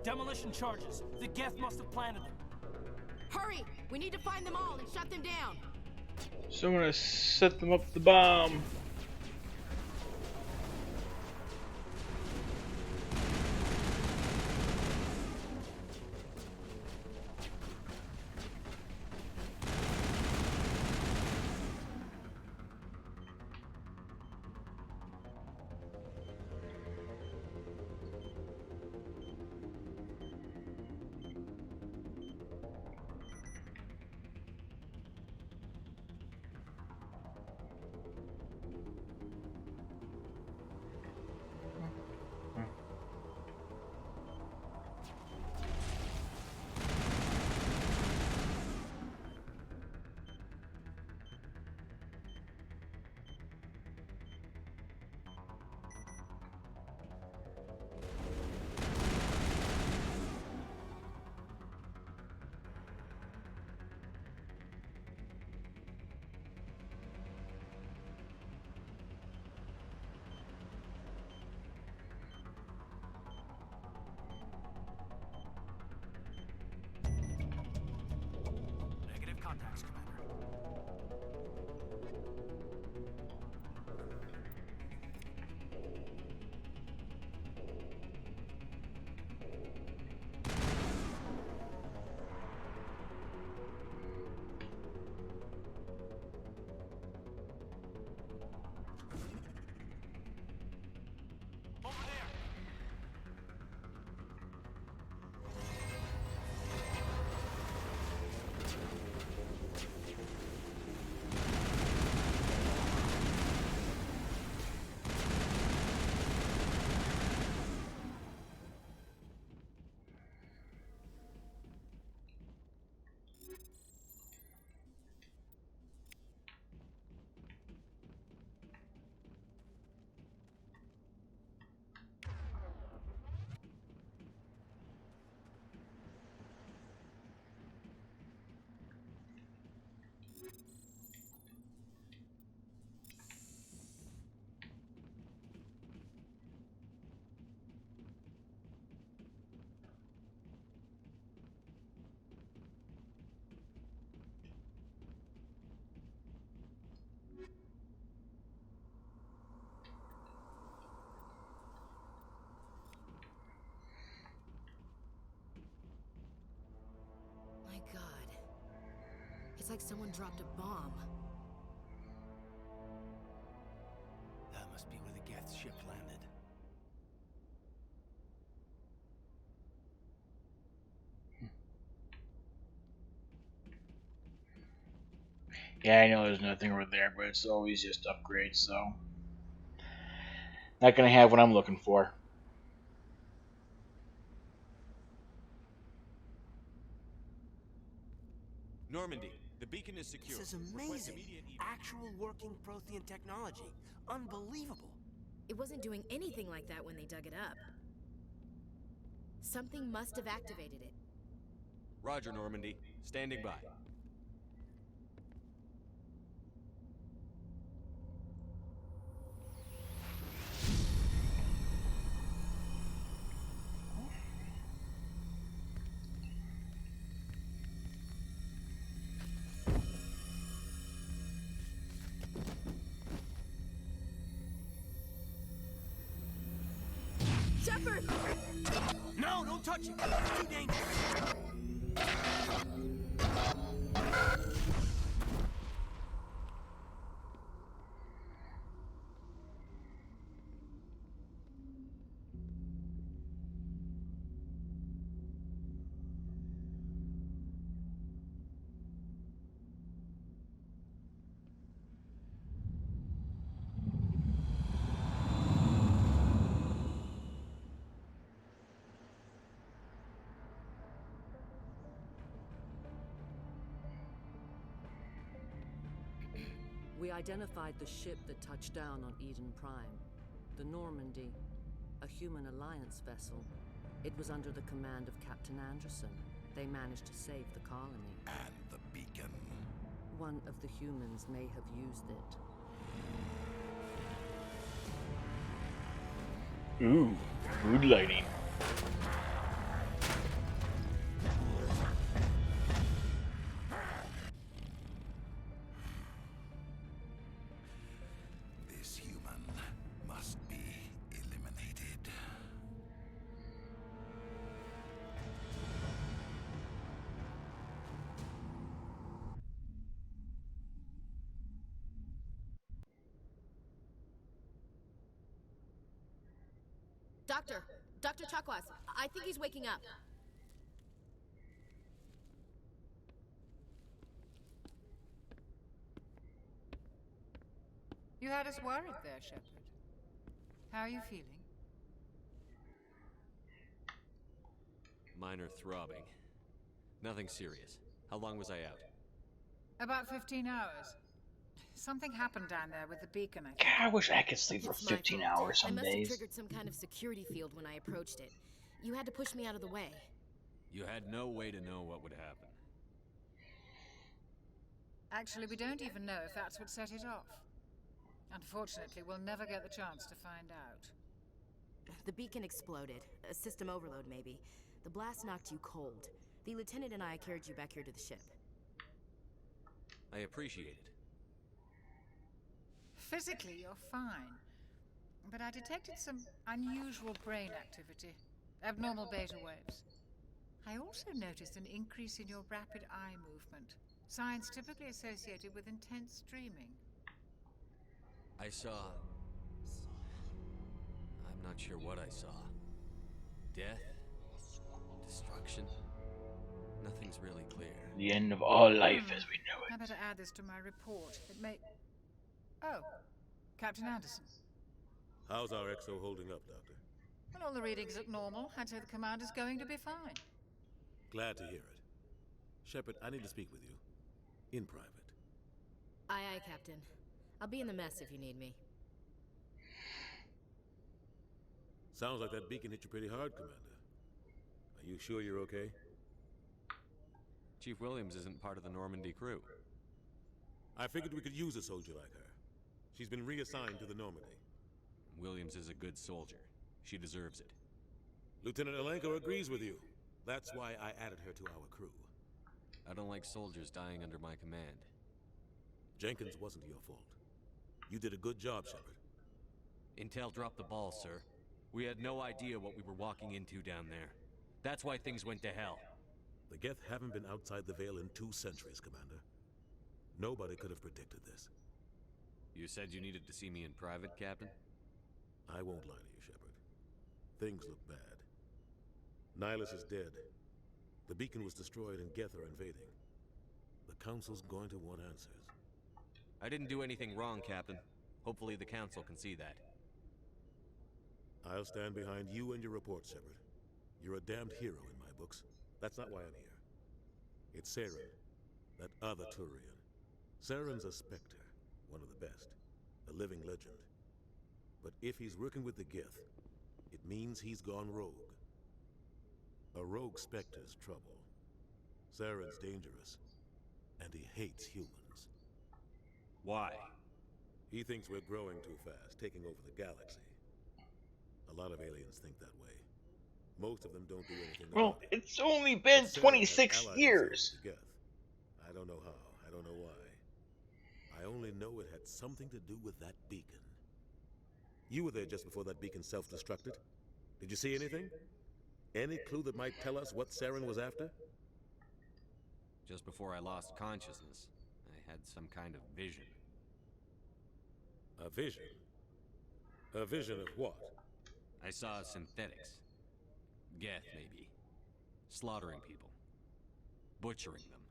Demolition charges. The Geth must have planted them. Hurry! We need to find them all and shut them down. So I'm gonna set them up with the bomb. Contacts, Commander. My God. It's like someone dropped a bomb. That must be where the Geth ship landed. Yeah, I know there's nothing over there, but it's always just upgrades, so not gonna have what I'm looking for. Normandy, the beacon is secure. This is amazing. Actual working Prothean technology. Unbelievable. It wasn't doing anything like that when they dug it up. Something must have activated it. Roger, Normandy. Standing by. Shepard! No, don't touch it! It's too dangerous! We identified the ship that touched down on Eden Prime. The Normandy, a human alliance vessel. It was under the command of Captain Anderson. They managed to save the colony. And the beacon. One of the humans may have used it. Ooh, mood lighting. Doctor! Dr. Chakwas, I think he's waking up. You had us worried there, Shepard. How are you feeling? Minor throbbing. Nothing serious. How long was I out? About 15 hours. Something happened down there with the beacon, I think. God, I wish I could sleep for It's my 15 fault. hours some I must have days. triggered some kind of security field when I approached it. You had to push me out of the way. You had no way to know what would happen. Actually, we don't even know if that's what set it off. Unfortunately, we'll never get the chance to find out. The beacon exploded. A system overload, maybe. The blast knocked you cold. The lieutenant and I carried you back here to the ship. I appreciate it. Physically, you're fine. But I detected some unusual brain activity. Abnormal beta waves. I also noticed an increase in your rapid eye movement. Signs typically associated with intense dreaming. I saw... I'm not sure what I saw. Death? Destruction? Nothing's really clear. The end of all life as we know it. I better add this to my report. It may... Oh, Captain Anderson. How's our XO holding up, Doctor? Well, all the readings look normal. I'd say the commander's going to be fine. Glad to hear it. Shepard, I need to speak with you. In private. Aye, aye, Captain. I'll be in the mess if you need me. Sounds like that beacon hit you pretty hard, Commander. Are you sure you're okay? Chief Williams isn't part of the Normandy crew. I figured we could use a soldier like her. She's been reassigned to the Normandy. Williams is a good soldier. She deserves it. Lieutenant Alenko agrees with you. That's why I added her to our crew. I don't like soldiers dying under my command. Jenkins wasn't your fault. You did a good job, Shepard. Intel dropped the ball, sir. We had no idea what we were walking into down there. That's why things went to hell. The Geth haven't been outside the Veil in 2 centuries, Commander. Nobody could have predicted this. You said you needed to see me in private, Captain? I won't lie to you, Shepard. Things look bad. Nihilus is dead. The beacon was destroyed and Geth are invading. The Council's going to want answers. I didn't do anything wrong, Captain. Hopefully the Council can see that. I'll stand behind you and your report, Shepard. You're a damned hero in my books. That's not why I'm here. It's Saren, that other Turian. Saren's a Spectre, one of the best, a living legend. But if he's working with the Geth, it means he's gone rogue. A rogue Spectre's trouble. Saren's dangerous, and he hates humans. Why? He thinks we're growing too fast, taking over the galaxy. A lot of aliens think that way. Most of them don't do anything Well, about it. it's only been But Saren has 26 allied years. himself with the Geth. I don't know how, I don't know why. I only know it had something to do with that beacon. You were there just before that beacon self-destructed. Did you see anything? Any clue that might tell us what Saren was after? Just before I lost consciousness, I had some kind of vision. A vision? A vision of what? I saw synthetics. Geth, maybe. Slaughtering people. Butchering them.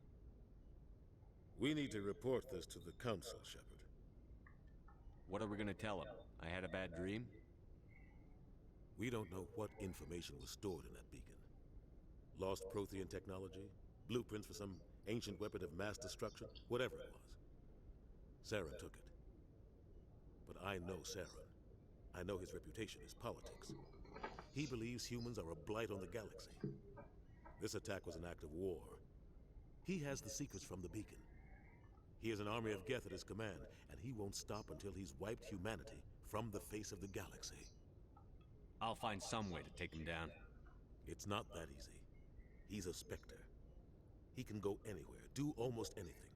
We need to report this to the Council, Shepard. What are we gonna tell them? I had a bad dream? We don't know what information was stored in that beacon. Lost Prothean technology? Blueprints for some ancient weapon of mass destruction? Whatever it was. Saren took it. But I know Saren. I know his reputation is politics. He believes humans are a blight on the galaxy. This attack was an act of war. He has the secrets from the beacon. He has an army of Geth at his command, and he won't stop until he's wiped humanity from the face of the galaxy. I'll find some way to take him down. It's not that easy. He's a Spectre. He can go anywhere, do almost anything.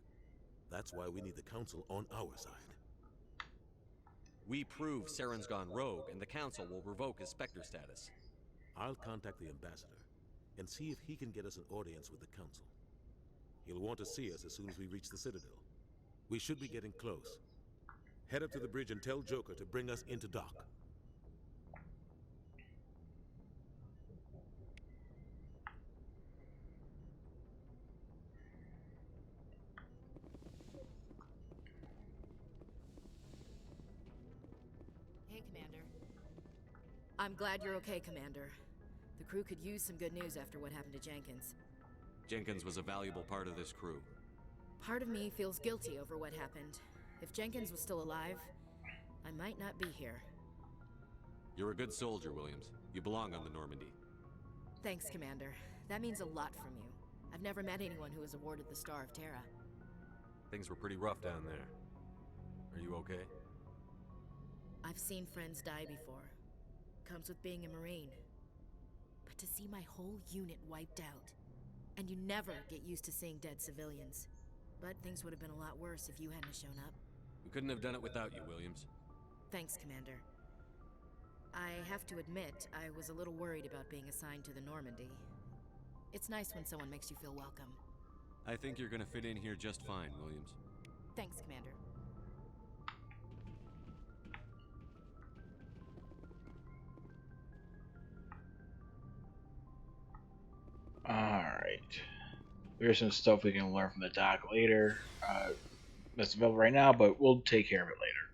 That's why we need the Council on our side. We prove Saren's gone rogue, and the Council will revoke his Spectre status. I'll contact the Ambassador and see if he can get us an audience with the Council. He'll want to see us as soon as we reach the Citadel. We should be getting close. Head up to the bridge and tell Joker to bring us into dock. okay, Commander. I'm glad you're okay, Commander. The crew could use some good news after what happened to Jenkins. Jenkins was a valuable part of this crew. Part of me feels guilty over what happened. If Jenkins was still alive, I might not be here. You're a good soldier, Williams. You belong on the Normandy. Thanks, Commander. That means a lot from you. I've never met anyone who was awarded the Star of Terra. Things were pretty rough down there. Are you okay? I've seen friends die before. Comes with being a Marine. But to see my whole unit wiped out, and you never get used to seeing dead civilians. But things would have been a lot worse if you hadn't shown up. We couldn't have done it without you, Williams. Thanks, Commander. I have to admit, I was a little worried about being assigned to the Normandy. It's nice when someone makes you feel welcome. I think you're gonna fit in here just fine, Williams. Thanks, Commander. Alright. There's some stuff we can learn from the doc later. That's available right now, but we'll take care of it later.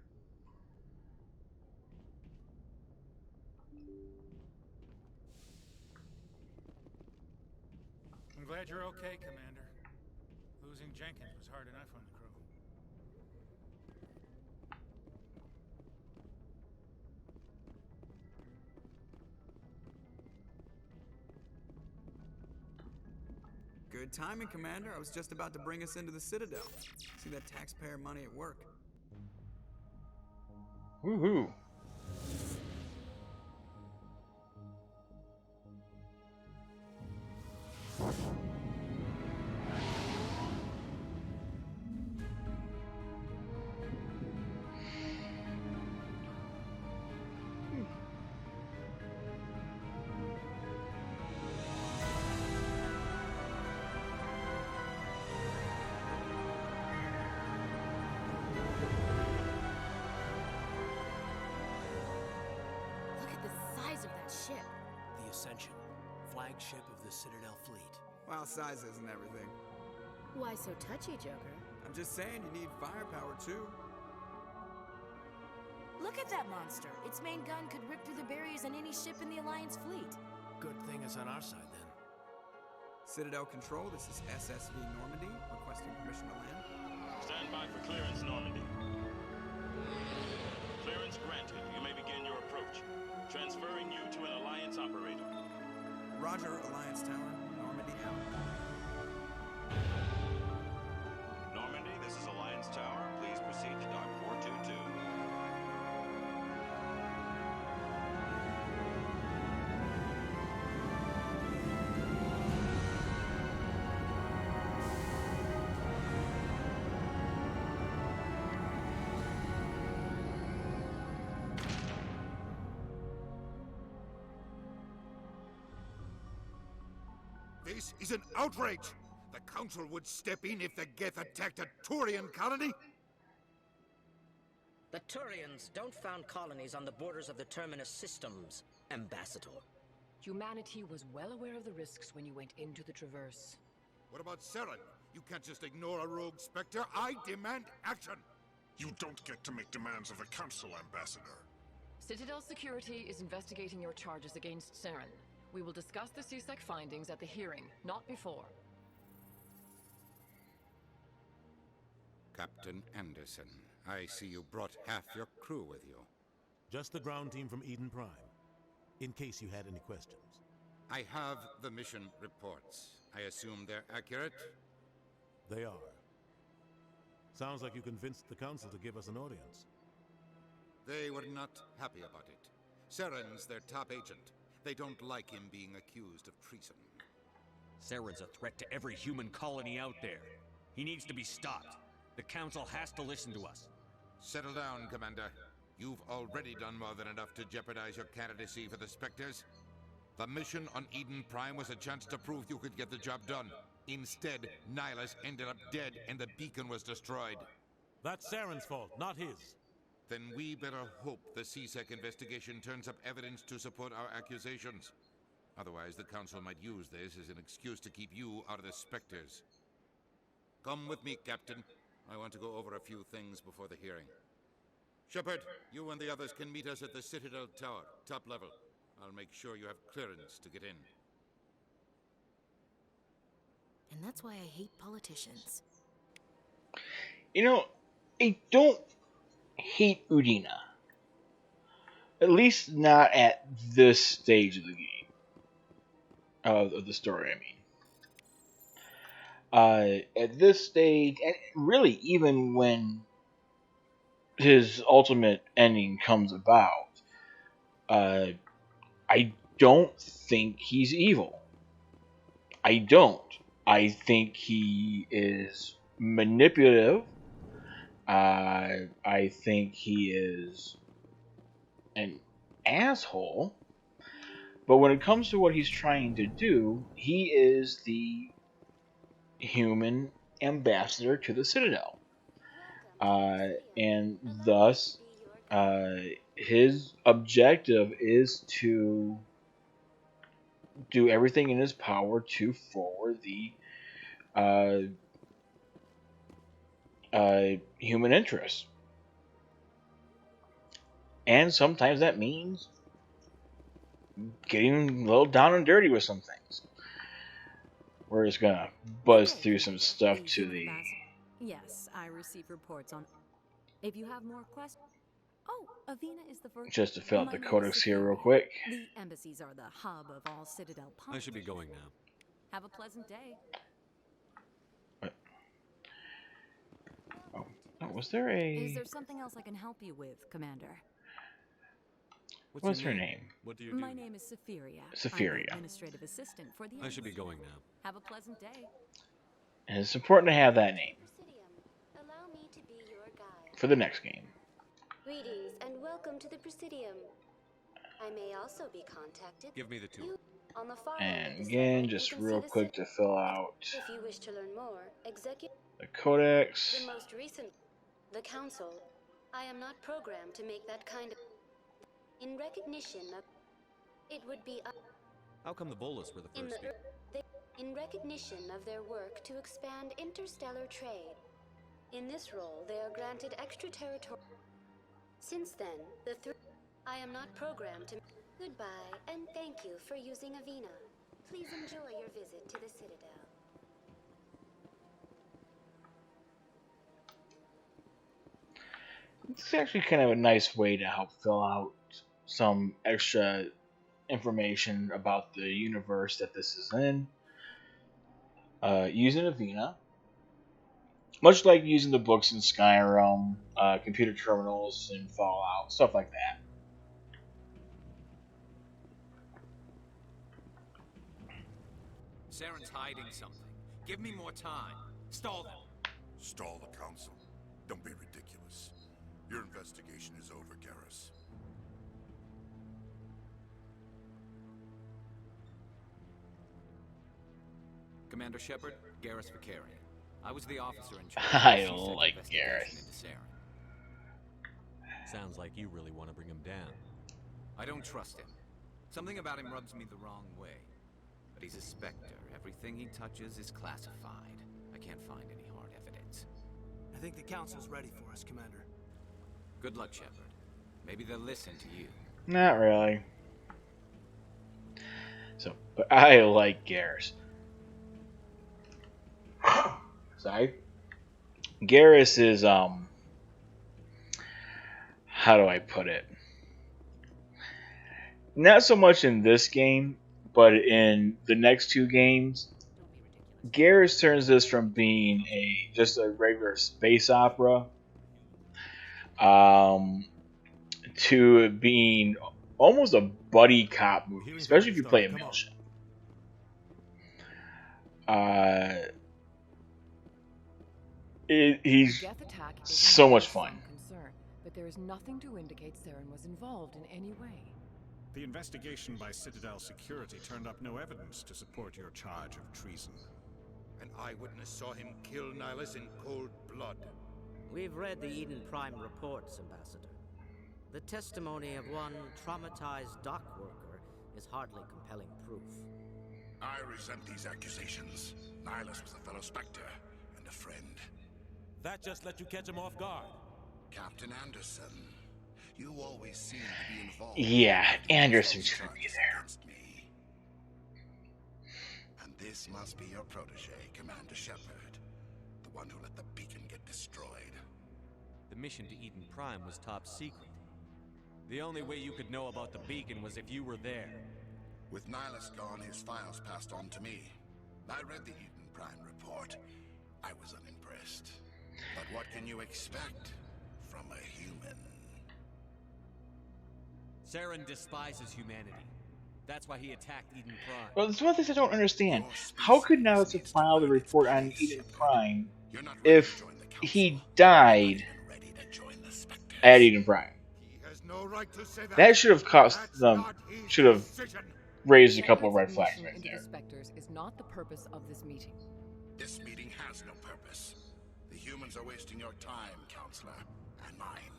I'm glad you're okay, Commander. Losing Jenkins was hard enough on the crew. Good timing, Commander. I was just about to bring us into the Citadel. See that taxpayer money at work. Woohoo! The Ascension, flagship of the Citadel fleet. Well, size isn't everything. Why so touchy, Joker? I'm just saying you need firepower, too. Look at that monster. Its main gun could rip through the barriers in any ship in the Alliance fleet. Good thing it's on our side, then. Citadel Control, this is SSV Normandy, requesting permission to land. Stand by for clearance, Normandy. Clearance granted. You may begin your approach. Transferring you to an Alliance operator. Roger, Alliance Tower. Normandy out. Normandy, this is Alliance Tower. Please proceed to Dock 422. This is an outrage! The Council would step in if the Geth attacked a Turian colony? The Turians don't found colonies on the borders of the Terminus systems, Ambassador. Humanity was well aware of the risks when you went into the Traverse. What about Saren? You can't just ignore a rogue Spectre. I demand action! You don't get to make demands of the Council, Ambassador. Citadel Security is investigating your charges against Saren. We will discuss the CSEC findings at the hearing, not before. Captain Anderson, I see you brought half your crew with you. Just the ground team from Eden Prime, in case you had any questions. I have the mission reports. I assume they're accurate? They are. Sounds like you convinced the Council to give us an audience. They were not happy about it. Saren's their top agent. They don't like him being accused of treason. Saren's a threat to every human colony out there. He needs to be stopped. The Council has to listen to us. Settle down, Commander. You've already done more than enough to jeopardize your candidacy for the Spectres. The mission on Eden Prime was a chance to prove you could get the job done. Instead, Nihilus ended up dead and the beacon was destroyed. That's Saren's fault, not his. Then we better hope the CSEC investigation turns up evidence to support our accusations. Otherwise, the Council might use this as an excuse to keep you out of the Spectres. Come with me, Captain. I want to go over a few things before the hearing. Shepard, you and the others can meet us at the Citadel Tower, top level. I'll make sure you have clearance to get in. And that's why I hate politicians. You know, I don't hate Udina. At least not at this stage of the game. Of the story, I mean. At this stage, and really even when his ultimate ending comes about, I don't think he's evil. I don't. I think he is manipulative. I think he is an asshole. But when it comes to what he's trying to do, he is the human ambassador to the Citadel. And thus, his objective is to do everything in his power to forward the human interests. And sometimes that means getting a little down and dirty with some things. We're just gonna buzz through some stuff to the... Yes, I receive reports on... If you have more questions... Oh, Avina is the first... Just to fill out the codex here real quick. The embassies are the hub of all Citadel politics. I should be going now. Have a pleasant day. Oh, was there a... Is there something else I can help you with, Commander? What's her name? What do you do? My name is Safiria. Safiria. I'm administrative assistant for the I should be going now. Have a pleasant day. And it's important to have that name Allow me to be your guide. for the next game. Greetings and welcome to the Presidium. I may also be contacted. Give me the tour. On the far And again, just real quick to fill out if you wish to learn more, the codex. the most recent, the Council. I am not programmed to make that kind of. In recognition of, it would be. How come the Bolas were the In first? in recognition of their work to expand interstellar trade. In this role, they are granted extraterritorial. Since then, I am not programmed to. Goodbye, and thank you for using Avina. Please enjoy your visit to the Citadel. It's actually kind of a nice way to help fill out some extra information about the universe that this is in. Using Avina, much like using the books in Skyrim, computer terminals in Fallout, stuff like that. Saren's hiding something. Give me more time. Stall them. Stall the council. Don't be ridiculous. Your investigation is over, Garrus. Commander Shepard, Garrus Vicarian. I was the officer in charge. I like Garrus. Sounds like you really want to bring him down. I don't trust him. Something about him rubs me the wrong way. But he's a Spectre. Everything he touches is classified. I can't find any hard evidence. I think the Council's ready for us, Commander. Good luck, Shepard. Maybe they'll listen to you. Not really. So, but I like Garrus. Sorry. Garrus is, how do I put it? Not so much in this game, but in the next two games, Garrus turns this from being just a regular space opera to it being almost a buddy cop movie, especially if you play a mission. He's so much fun. But there is nothing to indicate Saren was involved in any way. The investigation by Citadel Security turned up no evidence to support your charge of treason. An eyewitness saw him kill Nihilus in cold blood. We've read the Eden Prime reports, Ambassador. The testimony of one traumatized dock worker is hardly compelling proof. I resent these accusations. Nihilus was a fellow Spectre and a friend. That just let you catch him off guard. Captain Anderson, you always seem to be involved. Yeah, in Anderson false shouldn't be charges there. against me. And this must be your protege, Commander Shepard, the one who let the beacon get destroyed. The mission to Eden Prime was top secret. The only way you could know about the beacon was if you were there. With Nihilus gone, his files passed on to me. I read the Eden Prime report. I was unimpressed. But what can you expect from a human? Saren despises humanity. That's why he attacked Eden Prime. Well, there's one thing I don't understand. How could Nihilus have filed a report on Eden Prime if he died at Eden Prime? No right to say That should have cost them. Should have raised a couple of red Saren's flags admission right into there. the Spectres is not the purpose of this meeting. This meeting has no purpose. The humans are wasting your time, Counselor, and mine.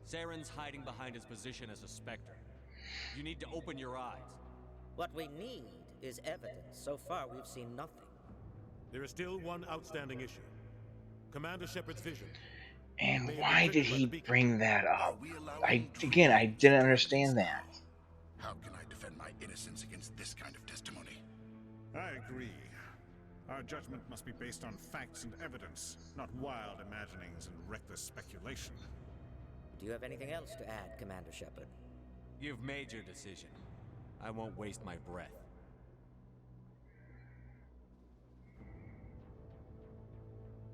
Saren's hiding behind his position as a Spectre. You need to open your eyes. What we need is evidence. So far, we've seen nothing. There is still one outstanding issue. Commander Shepard's vision. And why did he bring that up? I didn't understand that. How can I defend my innocence against this kind of testimony? I agree. Our judgment must be based on facts and evidence, not wild imaginings and reckless speculation. Do you have anything else to add, Commander Shepard? You've made your decision. I won't waste my breath.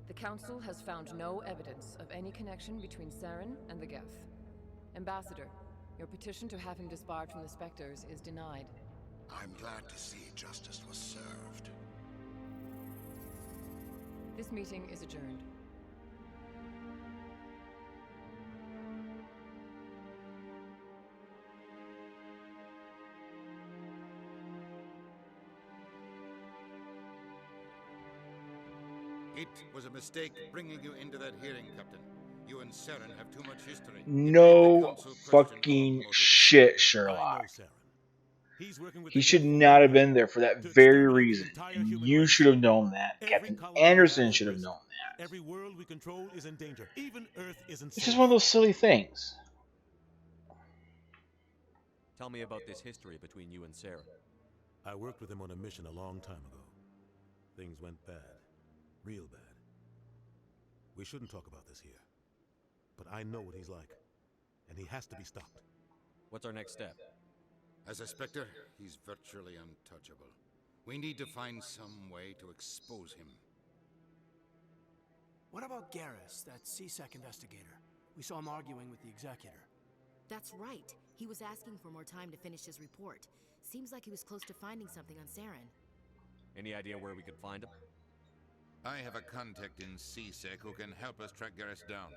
The Council has found no evidence of any connection between Saren and the Geth. Ambassador, your petition to have him disbarred from the Spectres is denied. I'm glad to see justice was served. This meeting is adjourned. It was a mistake bringing you into that hearing, Captain. You and Saren have too much history. No fucking shit, Sherlock. He should not have been there for that very reason. And you should have known that. Captain Anderson should have known that. Every world we control is in danger. Even Earth isn't safe. It's just one of those silly things. Tell me about this history between you and Saren. I worked with him on a mission a long time ago. Things went bad. Real bad. We shouldn't talk about this here. But I know what he's like. And he has to be stopped. What's our next step? As a Spectre, he's virtually untouchable. We need to find some way to expose him. What about Garrus, that CSEC investigator? We saw him arguing with the Executor. That's right. He was asking for more time to finish his report. Seems like he was close to finding something on Saren. Any idea where we could find him? I have a contact in CSEC who can help us track Garrus down.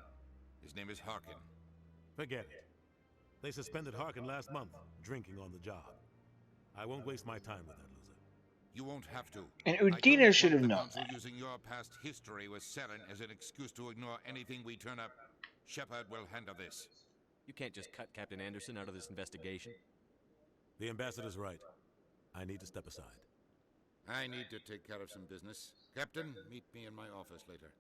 His name is Harkin. Forget it. They suspended Harkin last month, drinking on the job. I won't waste my time with that loser. You won't have to. And Udina should have the known Council that. using your past history with Saren as an excuse to ignore anything we turn up. Shepard will handle this. You can't just cut Captain Anderson out of this investigation. The ambassador's right. I need to step aside. I need to take care of some business. Captain, meet me in my office later.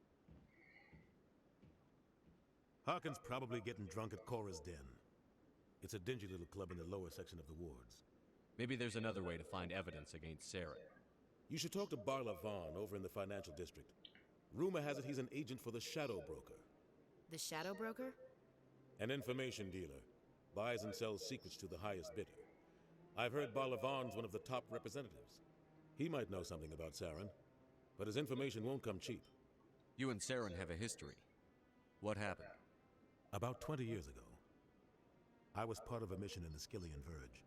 Harkin's probably getting drunk at Cora's Den. It's a dingy little club in the lower section of the wards. Maybe there's another way to find evidence against Saren. You should talk to Barla Vaughn over in the financial district. Rumor has it he's an agent for the Shadow Broker. The Shadow Broker? An information dealer. Buys and sells secrets to the highest bidder. I've heard Barla Vaughn's one of the top representatives. He might know something about Saren, but his information won't come cheap. You and Saren have a history. What happened? About 20 years ago, I was part of a mission in the Skillian Verge.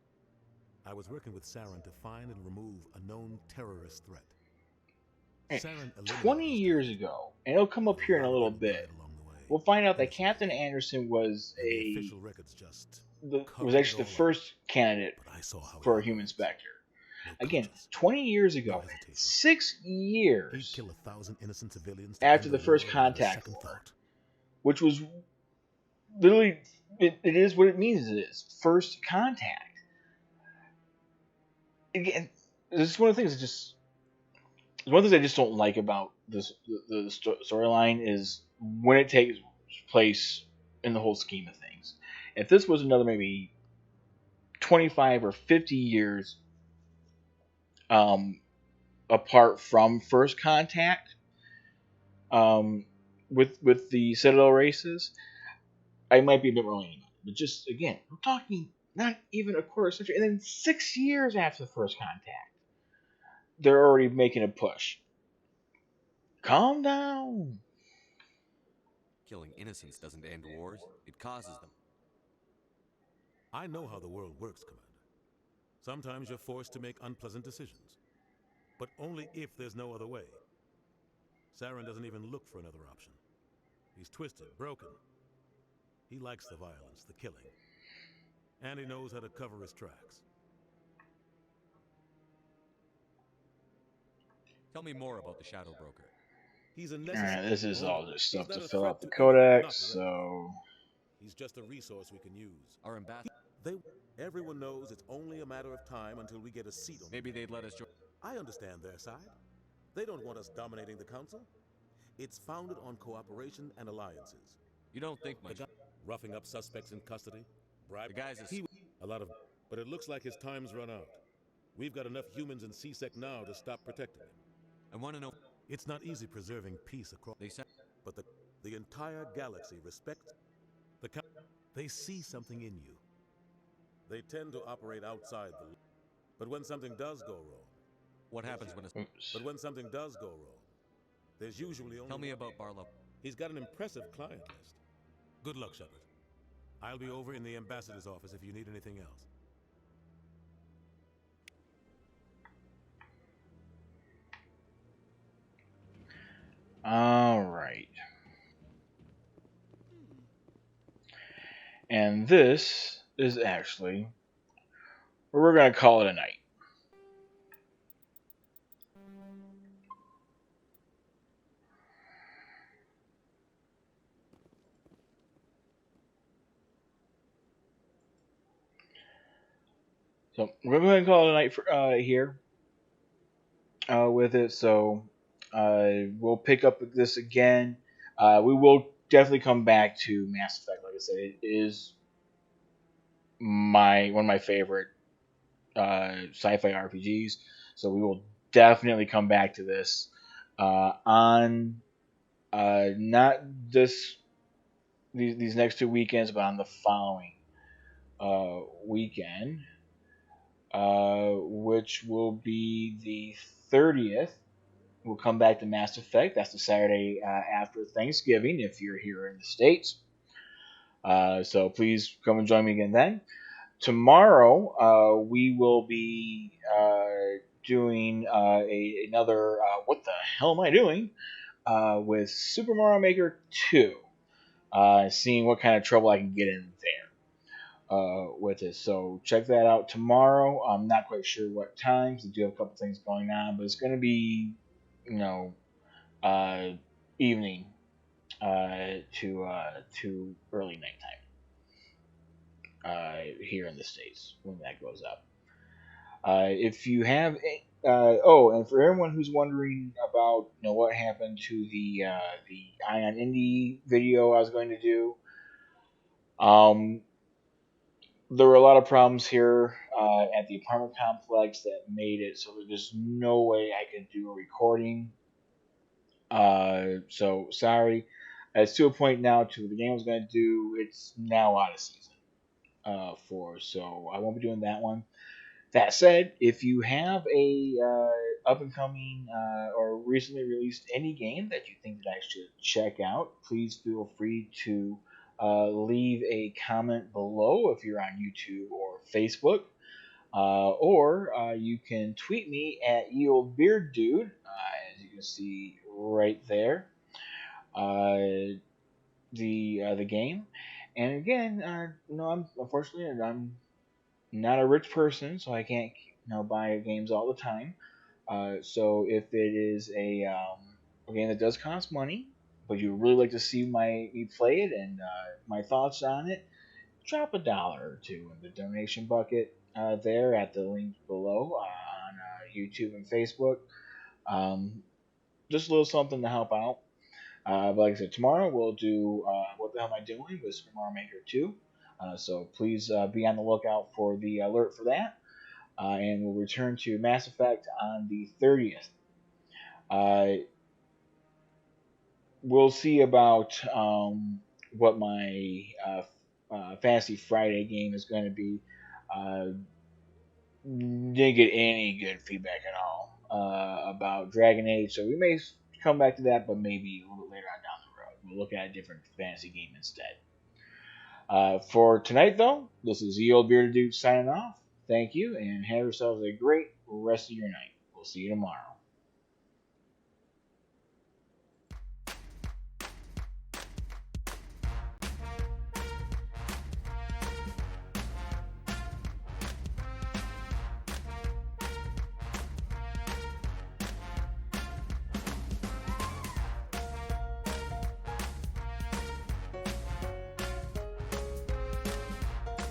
I was working with Saren to find and remove a known terrorist threat. Hey, 20 years ago, and it'll come up here in a little bit, we'll find out that Captain Anderson was was actually the first candidate for a human Spectre. Again, 20 years ago, 6 years after the first contact war, which was literally, it is what it means. It is first contact. Again, this is one of the things one of the things I just don't like about this the storyline is when it takes place in the whole scheme of things. If this was another maybe 25 or 50 years um, apart from First Contact, with the Citadel races, I might be a bit wrong. But just again, we're talking not even a quarter century, and then 6 years after the First Contact, they're already making a push. Calm down. Killing innocents doesn't end wars, it causes them. I know how the world works, Commander. Sometimes you're forced to make unpleasant decisions, but only if there's no other way. Saren doesn't even look for another option. He's twisted, broken. He likes the violence, the killing. And he knows how to cover his tracks. Tell me more about the Shadow Broker. He's a Alright, necessary this is only. all just stuff He's to not a fill threat out the to anyone, not codex, directly. so... He's just a resource we can use. Our ambassador. Everyone knows it's only a matter of time until we get a seat on. Maybe they'd let us join. I understand their side. They don't want us dominating the council. It's founded on cooperation and alliances. You don't think much. Roughing up suspects in custody, bribe. The guy's a lot of, but it looks like his time's run out. We've got enough humans in CSEC now to stop protecting him. I want to know. It's not easy preserving peace across. They said, but the entire galaxy respects the. They see something in you. They tend to operate outside the. But when something does go wrong. What happens when it's... But when something does go wrong, there's usually only... Tell me about Barlow. He's got an impressive client list. Good luck, Shepard. I'll be over in the ambassador's office if you need anything else. Alright. And this is actually where we're going to call it a night. So we're going to call it a night for, here with it. So we'll pick up with this again. We will definitely come back to Mass Effect. Like I said, it is one of my favorite sci-fi RPGs. So we will definitely come back to this on not these next 2 weekends, but on the following weekend, which will be the 30th. We'll come back to Mass Effect. That's the Saturday after Thanksgiving if you're here in the States. So please come and join me again then. Tomorrow we will be doing another What the Hell Am I Doing? With Super Mario Maker 2. Seeing what kind of trouble I can get in there with it. So check that out tomorrow. I'm not quite sure what times. I do have a couple things going on, but it's going to be, evening to early nighttime here in the States when that goes up. If you have, and for everyone who's wondering about what happened to the Ion Indie video I was going to do, there were a lot of problems here at the apartment complex that made it so there's no way I could do a recording. So sorry. It's to a point now to the game I was going to do. It's now out of season so I won't be doing that one. That said, if you have a up and coming or recently released any game that you think that I should check out, please feel free to leave a comment below if you're on YouTube or Facebook, or you can tweet me at YeOldBeardDude, as you can see right there. The game, and again, unfortunately I'm not a rich person, so I can't buy games all the time. So if it is a game that does cost money, but you really like to see me play it and my thoughts on it, drop $1 or $2 in the donation bucket there at the link below on YouTube and Facebook. Just a little something to help out. But like I said, tomorrow we'll do What the hell am I doing with Super Mario Maker 2. So please be on the lookout for the alert for that. And we'll return to Mass Effect on the 30th. We'll see about what my Fantasy Friday game is going to be. Didn't get any good feedback at all about Dragon Age, so we may come back to that, but maybe a little bit later on down the road. We'll look at a different fantasy game instead. For tonight, though, this is the Old Bearded Dude signing off. Thank you, and have yourselves a great rest of your night. We'll see you tomorrow.